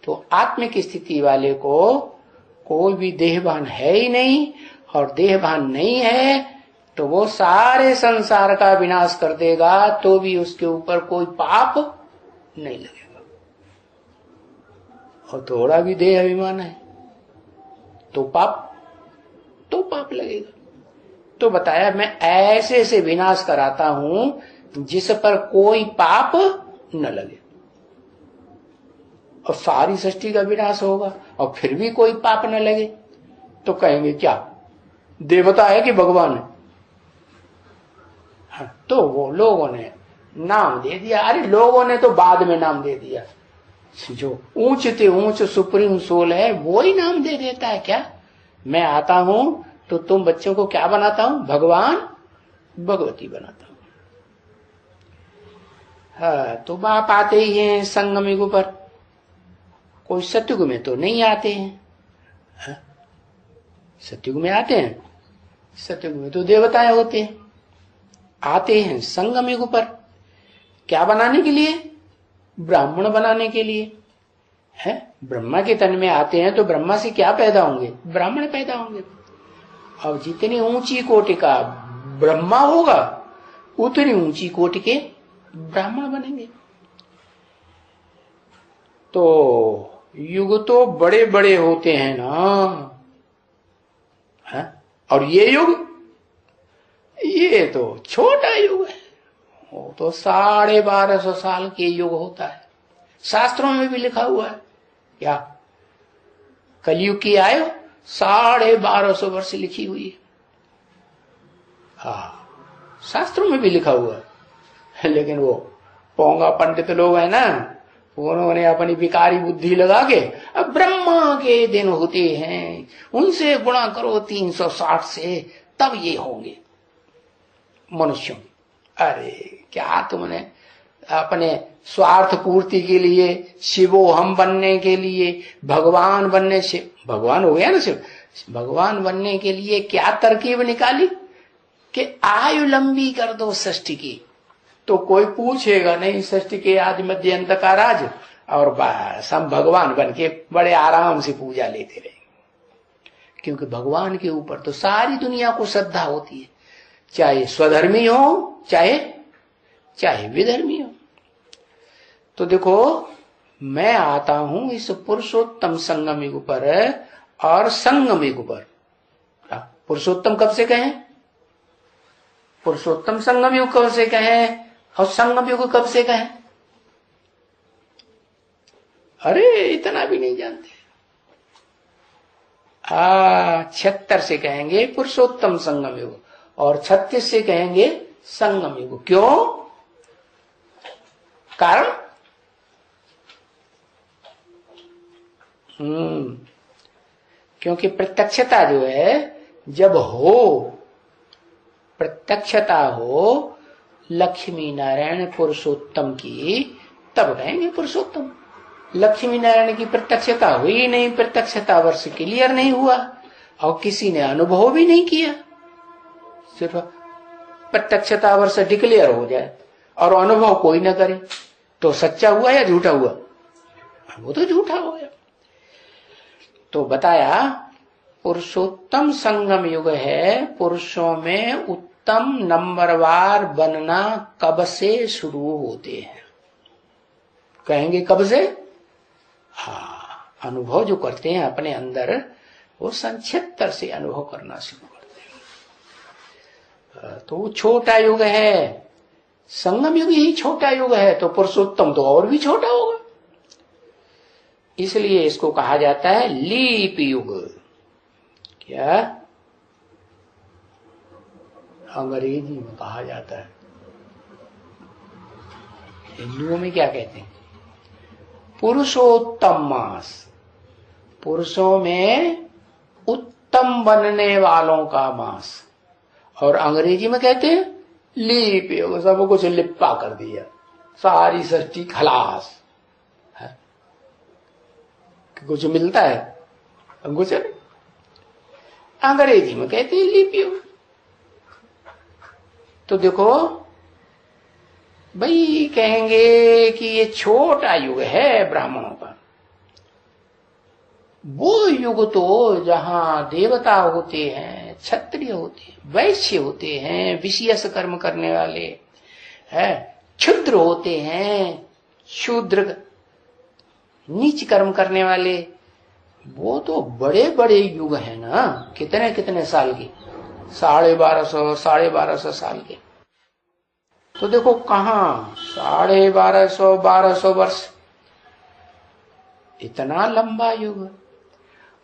तो आत्मिक स्थिति वाले को कोई भी देहभान है ही नहीं, और देहभान नहीं है तो वो सारे संसार का विनाश कर देगा, तो भी उसके ऊपर कोई पाप नहीं लगेगा। और थोड़ा भी देह अभिमान है तो पाप लगेगा। तो बताया, मैं ऐसे से विनाश कराता हूं जिस पर कोई पाप न लगे। और सारी सृष्टि का विनाश होगा और फिर भी कोई पाप न लगे, तो कहेंगे क्या देवता है कि भगवान है? हाँ, तो वो लोगों ने नाम दे दिया। अरे लोगों ने तो बाद में नाम दे दिया, जो ऊंच ते ऊंच सुप्रीम सोल है वो ही नाम दे देता है। क्या मैं आता हूं तो तुम बच्चों को क्या बनाता हूं? भगवान भगवती बनाता हूं। हाँ, तो बाप आते ही हैं संगम युग पर, कोई सतयुग में तो नहीं आते हैं। हाँ? सतयुग में आते हैं? सतयुग में तो देवताएं होते हैं। आते हैं संगम युग पर, क्या बनाने के लिए? ब्राह्मण बनाने के लिए। है ब्रह्मा के तन में आते हैं तो ब्रह्मा से क्या पैदा होंगे? ब्राह्मण पैदा होंगे। अब जितनी ऊंची कोटि का ब्रह्मा होगा उतनी ऊंची कोटि के ब्राह्मण बनेंगे। तो युग तो बड़े बड़े होते हैं ना, है? और ये युग, ये तो छोटा युग है। वो तो 1250 साल के युग होता है। शास्त्रों में भी लिखा हुआ है, क्या कलयुग की आयु 1250 वर्ष लिखी हुई है। हाँ, शास्त्रों में भी लिखा हुआ है। लेकिन वो पोंगा पंडित लोग है ना, उन्होंने अपनी विकारी बुद्धि लगा के अब ब्रह्मा के दिन होते हैं, उनसे गुणा करो 360 से, तब ये होंगे मनुष्यों। अरे क्या तुमने अपने स्वार्थ पूर्ति के लिए, शिवो हम बनने के लिए, भगवान बनने से, भगवान हो गया ना शिव, भगवान बनने के लिए क्या तरकीब निकाली कि आयु लंबी कर दो षष्ठी की, तो कोई पूछेगा नहीं, षष्ठी के आदि मध्य अंत का राज, और बस हम भगवान बन के बड़े आराम से पूजा लेते रहेंगे। क्योंकि भगवान के ऊपर तो सारी दुनिया को श्रद्धा होती है, चाहे स्वधर्मी हो चाहे विधर्मी हो। तो देखो मैं आता हूं इस पुरुषोत्तम संगम युग पर और संगम युग पर। पुरुषोत्तम कब से कहें? पुरुषोत्तम संगम युग कब से कहें और संगम युग कब से कहें? अरे इतना भी नहीं जानते। 76 से कहेंगे पुरुषोत्तम संगम युग और 36 से कहेंगे संगम युग। क्यों? कारण क्योंकि प्रत्यक्षता जो है जब हो, प्रत्यक्षता हो लक्ष्मी नारायण पुरुषोत्तम की, तब कहेंगे पुरुषोत्तम। लक्ष्मी नारायण की प्रत्यक्षता हुई नहीं, प्रत्यक्षता वर्ष क्लियर नहीं हुआ और किसी ने अनुभव भी नहीं किया। सिर्फ प्रत्यक्षता वर्ष डिक्लेयर हो जाए और अनुभव कोई ना करे तो सच्चा हुआ या झूठा हुआ? वो तो झूठा हो गया। तो बताया पुरुषोत्तम संगम युग है, पुरुषों में उत्तम नंबरवार बनना कब से शुरू होते हैं? कहेंगे कब से? हाँ, अनुभव जो करते हैं अपने अंदर, वो 76 से अनुभव करना शुरू करते हैं। तो वो छोटा युग है, संगम युग ही छोटा युग है, तो पुरुषोत्तम तो और भी छोटा होगा। इसलिए इसको कहा जाता है लीप युग। क्या अंग्रेजी में कहा जाता है, हिंदुओं में क्या कहते हैं? पुरुषोत्तम मास। पुरुषों में उत्तम बनने वालों का मास। और अंग्रेजी में कहते हैं लीप युग। सब कुछ लिप्पा कर दिया, सारी सृष्टि खलास है। कुछ मिलता है? कुछ नहीं। अंग्रेजी में कहते हैं लीप युग। तो देखो भाई, कहेंगे कि ये छोटा युग है ब्राह्मणों का। वो युग तो जहां देवता होते हैं, क्षत्रिय होते हैं, वैश्य होते हैं, विशेष कर्म करने वाले है, क्षुद्र होते हैं, शूद्र नीच कर्म करने वाले, वो तो बड़े बड़े युग है ना। कितने कितने साल के? 1250 साल के। तो देखो कहाँ 1250 वर्ष, इतना लंबा युग।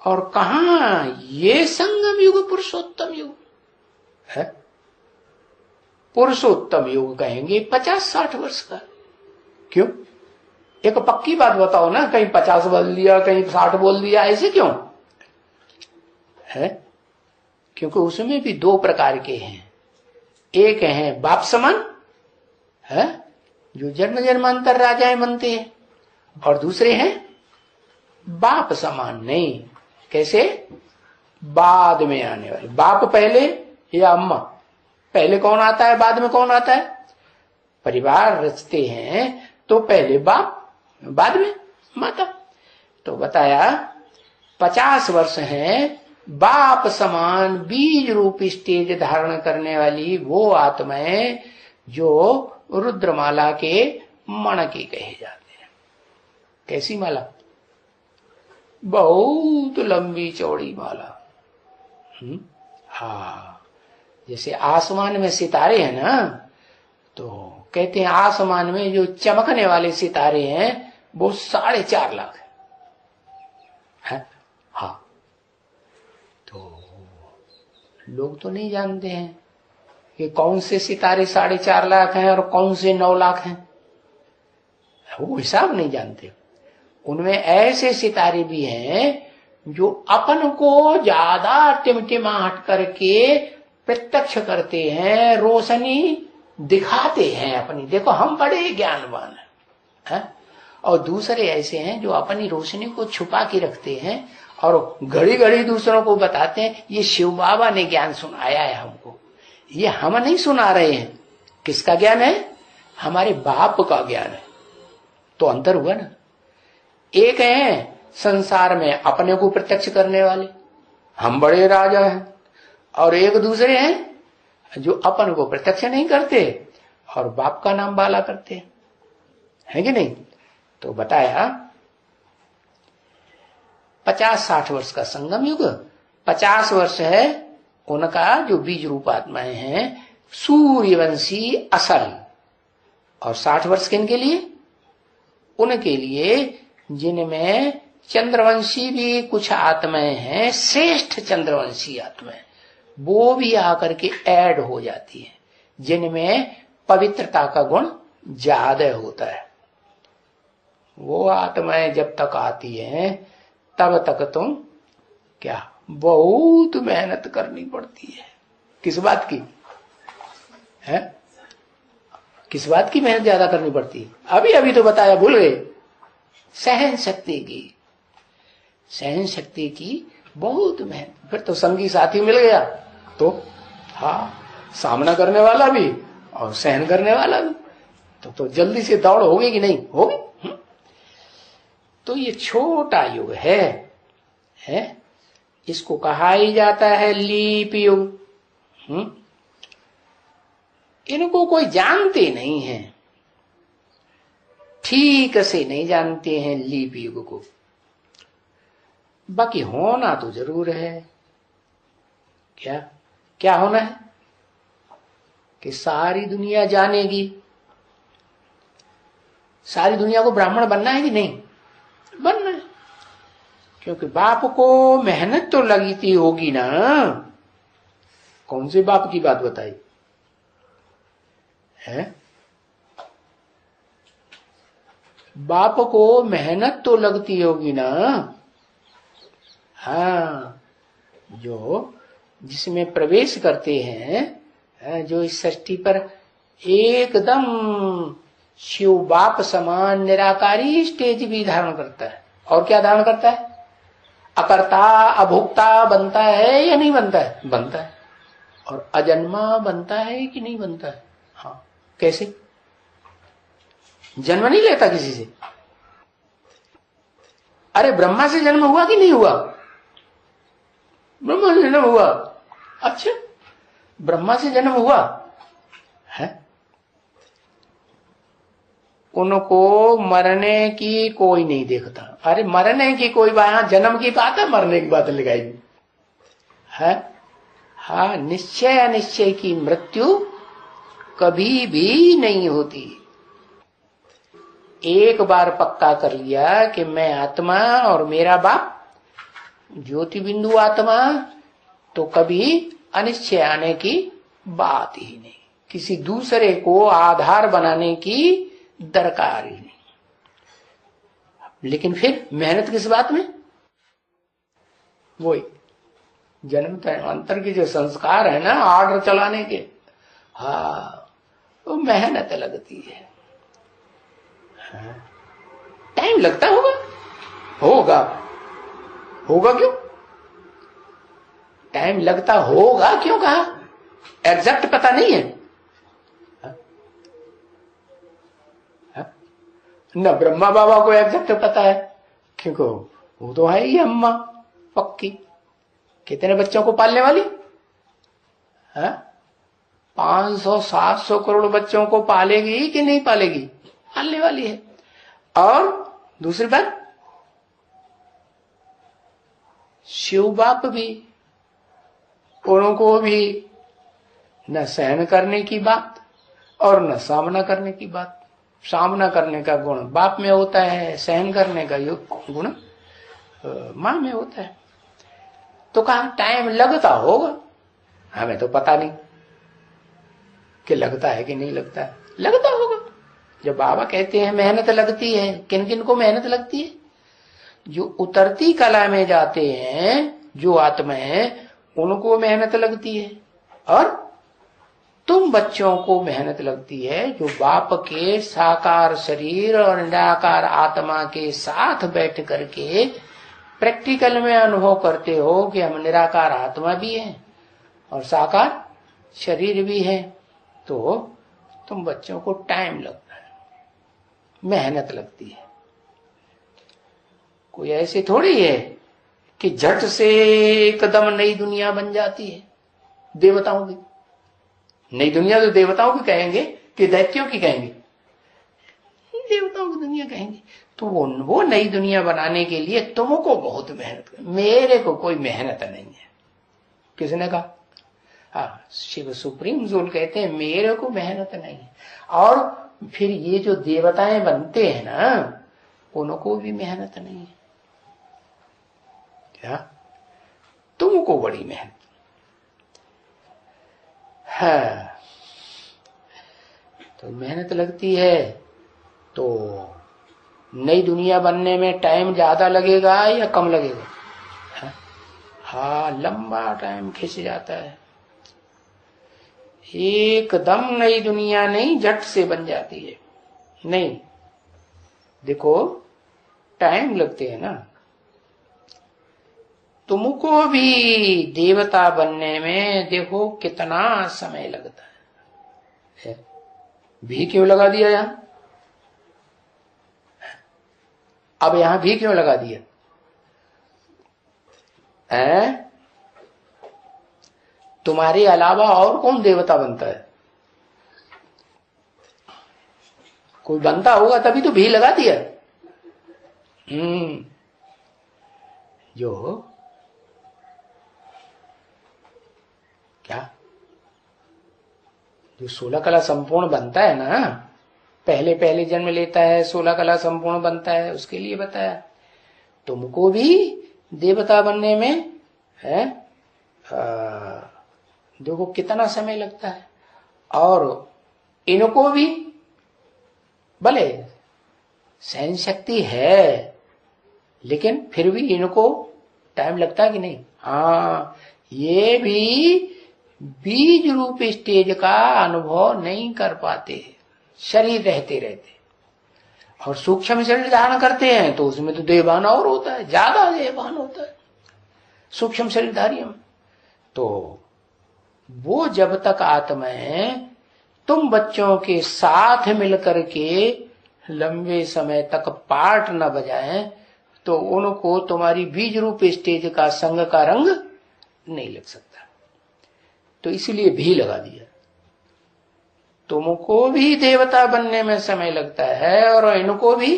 और कहा ये संगम युग पुरुषोत्तम युग है। पुरुषोत्तम युग कहेंगे 50-60 वर्ष का। क्यों? एक पक्की बात बताओ ना, कहीं 50 बोल दिया, कहीं 60 बोल दिया, ऐसे क्यों है? क्योंकि उसमें भी दो प्रकार के हैं। एक है बाप समान है, जो जन्म जन्मांतर राजाएं बनते हैं, और दूसरे हैं बाप समान नहीं। कैसे? बाद में आने वाले। बाप पहले या अम्मा पहले? कौन आता है बाद में? कौन आता है? परिवार रचते हैं तो पहले बाप, बाद में माता। तो बताया 50 वर्ष हैं बाप समान बीज रूप स्टेज धारण करने वाली वो आत्माएं जो रुद्रमाला के मण के कहे जाते हैं। कैसी माला? बहुत लंबी चौड़ी माला। हाँ, जैसे आसमान में सितारे हैं ना, तो कहते हैं आसमान में जो चमकने वाले सितारे हैं वो 4.5 लाख है। हाँ, तो लोग तो नहीं जानते हैं कि कौन से सितारे 4.5 लाख हैं और कौन से 9 लाख हैं, वो हिसाब नहीं जानते। उनमें ऐसे सितारे भी हैं जो अपन को ज्यादा टिमटिमाहट करके प्रत्यक्ष करते हैं, रोशनी दिखाते हैं अपनी, देखो हम बड़े ज्ञानवान हैं। और दूसरे ऐसे हैं जो अपनी रोशनी को छुपा के रखते हैं और घड़ी घड़ी दूसरों को बताते हैं ये शिव बाबा ने ज्ञान सुनाया है हमको। ये हम नहीं सुना रहे हैं, किसका ज्ञान है? हमारे बाप का ज्ञान है। तो अंतर हुआ ना। एक है संसार में अपने को प्रत्यक्ष करने वाले, हम बड़े राजा हैं, और एक दूसरे हैं जो अपन को प्रत्यक्ष नहीं करते और बाप का नाम बाला करते हैं, है कि नहीं? तो बताया 50-60 वर्ष का संगम युग, 50 वर्ष है उनका जो बीज रूप आत्माएं हैं सूर्यवंशी असल, और 60 वर्ष किनके लिए? उनके लिए जिनमें चंद्रवंशी भी कुछ आत्माएं हैं, श्रेष्ठ चंद्रवंशी आत्माएं, वो भी आकर के ऐड हो जाती हैं, जिनमें पवित्रता का गुण ज्यादा होता है। वो आत्माएं जब तक आती हैं तब तक तुम क्या बहुत मेहनत करनी पड़ती है। किस बात की है? किस बात की मेहनत ज्यादा करनी पड़ती है? अभी अभी तो बताया, भूल गए? सहन शक्ति की, सहन शक्ति की बहुत मेहनत। फिर तो संगी साथी मिल गया तो हाँ, सामना करने वाला भी और सहन करने वाला भी, तो जल्दी से दौड़ होगी कि नहीं होगी? तो ये छोटा युग है, इसको कहा ही जाता है लीप युग। इनको कोई जानते नहीं है, ठीक से नहीं जानते हैं लीप युग को। बाकी होना तो जरूर है। क्या क्या होना है? कि सारी दुनिया जानेगी। सारी दुनिया को ब्राह्मण बनना है कि नहीं बनना है? क्योंकि बाप को मेहनत तो लगती होगी ना। कौन से बाप की बात बताई है? बाप को मेहनत तो लगती होगी ना। हाँ, जो जिसमें प्रवेश करते हैं, जो इस सृष्टि पर एकदम शिव बाप समान निराकारी स्टेज भी धारण करता है। और क्या धारण करता है? अकर्ता अभोक्ता बनता है या नहीं बनता है? बनता है। और अजन्मा बनता है कि नहीं बनता है? हाँ। कैसे? जन्म नहीं लेता किसी से। अरे ब्रह्मा से जन्म हुआ कि नहीं हुआ? ब्रह्मा से जन्म हुआ। अच्छा, ब्रह्मा से जन्म हुआ है। उनको मरने की कोई नहीं देखता। अरे मरने की कोई बात, यहां जन्म की बात है, मरने की बात लगाएगी है। हाँ, निश्चय अनिश्चय की मृत्यु कभी भी नहीं होती। एक बार पक्का कर लिया कि मैं आत्मा और मेरा बाप ज्योति बिंदु आत्मा, तो कभी अनिश्चय आने की बात ही नहीं। किसी दूसरे को आधार बनाने की दरकार ही नहीं। लेकिन फिर मेहनत किस बात में? वही जन्म अंतर के जो संस्कार है ना, ऑर्डर चलाने के, हाँ, वो मेहनत लगती है। टाइम लगता होगा, होगा होगा क्यों? टाइम लगता होगा क्यों कहा? एग्जैक्ट पता नहीं है न ब्रह्मा बाबा को एग्जैक्ट पता है, क्योंकि वो तो है ही अम्मा पक्की। कितने बच्चों को पालने वाली है? 500-700 करोड़ बच्चों को पालेगी कि नहीं पालेगी? पालने वाली है। और दूसरी बात, शिव बाप भी, उनको भी न सहन करने की बात और न सामना करने की बात। सामना करने का गुण बाप में होता है, सहन करने का गुण मां में होता है। तो कहा टाइम लगता होगा, हमें तो पता नहीं। कि लगता है कि नहीं लगता है? लगता होगा। जब बाबा कहते हैं मेहनत लगती है, किन किन को मेहनत लगती है? जो उतरती कला में जाते हैं, जो आत्मा है, उनको मेहनत लगती है। और तुम बच्चों को मेहनत लगती है जो बाप के साकार शरीर और निराकार आत्मा के साथ बैठ करके प्रैक्टिकल में अनुभव करते हो कि हम निराकार आत्मा भी हैं और साकार शरीर भी है। तो तुम बच्चों को टाइम लगता है, मेहनत लगती है। कोई ऐसे थोड़ी है कि झट से एकदम नई दुनिया बन जाती है। देवताओं की नई दुनिया तो देवताओं की कहेंगे कि दैत्यों की कहेंगे? देवताओं की दुनिया कहेंगे। तो वो नई दुनिया बनाने के लिए तुमको बहुत मेहनत कर, मेरे को कोई मेहनत नहीं है। किसने कहा? हाँ, शिव सुप्रीम सोल कहते हैं मेरे को मेहनत नहीं है। और फिर ये जो देवताएं बनते हैं ना, उनको भी मेहनत नहीं है। क्या? तुमको बड़ी मेहनत है। तो मेहनत लगती है। तो नई दुनिया बनने में टाइम ज्यादा लगेगा या कम लगेगा? हाँ, लंबा टाइम खिंच जाता है। एकदम नई दुनिया नहीं झट से बन जाती है, नहीं। देखो, टाइम लगते हैं ना। तुमको भी देवता बनने में देखो कितना समय लगता है। भी क्यों लगा दिया यहां? अब यहां भी क्यों लगा दिया है? तुम्हारे अलावा और कौन देवता बनता है? कोई बनता होगा तभी तो भी लगा दिया। जो क्या, जो 16 कला संपूर्ण बनता है ना, पहले पहले जन्म लेता है, 16 कला संपूर्ण बनता है, उसके लिए बताया। तुमको भी देवता बनने में है देखो कितना समय लगता है। और इनको भी भले सहन शक्ति है, लेकिन फिर भी इनको टाइम लगता है कि नहीं? हाँ, ये भी बीज रूप स्टेज का अनुभव नहीं कर पाते शरीर रहते रहते। और सूक्ष्म शरीर धारण करते हैं तो उसमें तो देहभान और होता है, ज्यादा देहभान होता है सूक्ष्म शरीरधारियों में। तो वो जब तक आत्माएं तुम बच्चों के साथ मिलकर के लंबे समय तक पाठ न बजाएं, तो उनको तुम्हारी बीज रूप स्टेज का संग का रंग नहीं लग सकता। तो इसलिए भी लगा दिया। तुमको भी देवता बनने में समय लगता है और इनको भी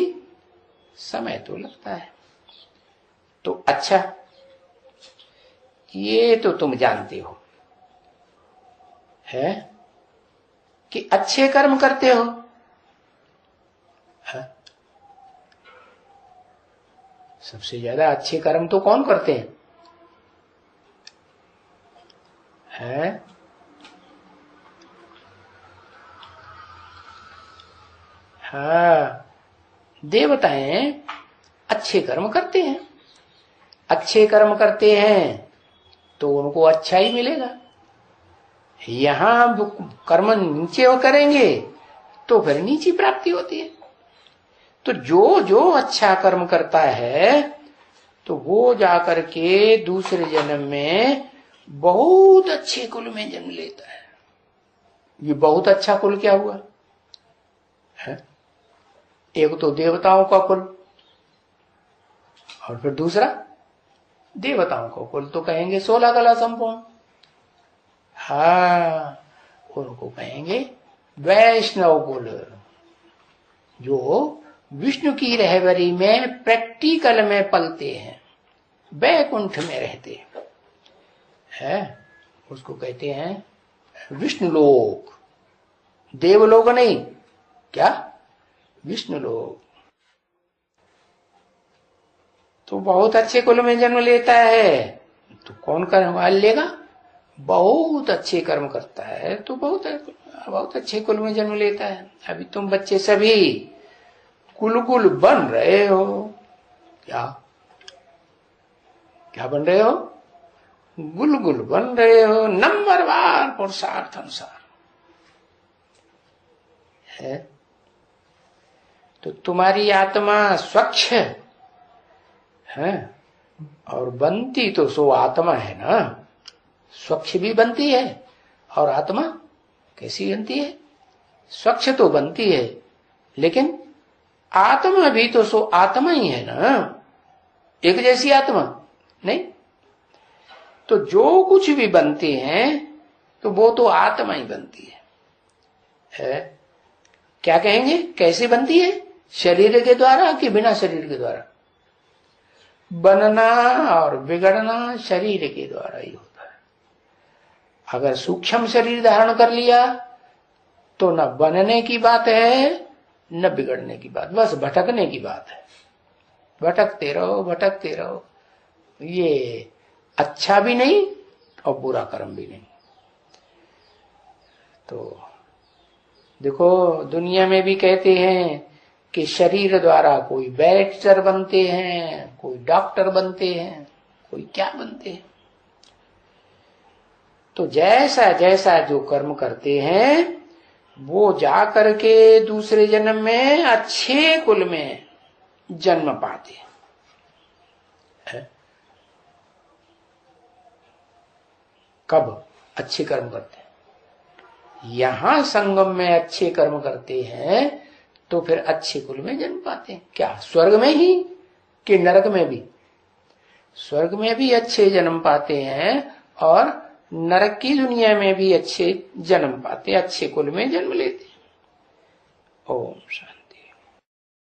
समय तो लगता है। तो अच्छा, ये तो तुम जानते हो है कि अच्छे कर्म करते हो है? सबसे ज्यादा अच्छे कर्म तो कौन करते हैं? हाँ, देवताएं अच्छे कर्म करते हैं। अच्छे कर्म करते हैं तो उनको अच्छा ही मिलेगा। यहां कर्म नीचे वो करेंगे तो फिर नीची प्राप्ति होती है। तो जो जो अच्छा कर्म करता है तो वो जाकर के दूसरे जन्म में बहुत अच्छे कुल में जन्म लेता है। ये बहुत अच्छा कुल क्या हुआ है? एक तो देवताओं का कुल और फिर दूसरा देवताओं का कुल तो कहेंगे 16 कला संपूर्ण। हाँ, उनको कहेंगे वैष्णव कुल, जो विष्णु की रहबरी में प्रैक्टिकल में पलते हैं, वैकुंठ में रहते हैं। उसको कहते हैं विष्णु लोक। देवलोक नहीं, क्या? विष्णु लोक। तो बहुत अच्छे कुल में जन्म लेता है तो कौन करवा लेगा? बहुत अच्छे कर्म करता है तो बहुत अच्छे कुल में जन्म लेता है। अभी तुम बच्चे सभी कुल बन रहे हो। क्या क्या बन रहे हो? गुल बन रहे हो, नंबरवार पुरुषार्थ अनुसार है। तो तुम्हारी आत्मा स्वच्छ है और बनती तो सो आत्मा है ना। स्वच्छ भी बनती है और आत्मा कैसी बनती है? स्वच्छ तो बनती है लेकिन आत्मा भी तो सो आत्मा ही है ना, एक जैसी आत्मा नहीं। तो जो कुछ भी बनते हैं तो वो तो आत्मा ही बनती है। क्या कहेंगे? कैसे बनती है? शरीर के द्वारा कि बिना शरीर के द्वारा? बनना और बिगड़ना शरीर के द्वारा ही होता है। अगर सूक्ष्म शरीर धारण कर लिया तो न बनने की बात है न बिगड़ने की बात, बस भटकने की बात है। भटकते रहो। ये अच्छा भी नहीं और बुरा कर्म भी नहीं। तो देखो दुनिया में भी कहते हैं कि शरीर द्वारा कोई बैरिस्टर बनते हैं, कोई डॉक्टर बनते हैं, कोई क्या बनते हैं। तो जैसा जैसा जो कर्म करते हैं वो जा करके दूसरे जन्म में अच्छे कुल में जन्म पाते हैं। कब अच्छे कर्म करते हैं? यहां संगम में अच्छे कर्म करते हैं तो फिर अच्छे कुल में जन्म पाते हैं। क्या स्वर्ग में ही कि नरक में भी? स्वर्ग में भी अच्छे जन्म पाते हैं और नरक की दुनिया में भी अच्छे जन्म पाते, अच्छे कुल में जन्म लेते हैं। ओम शांति।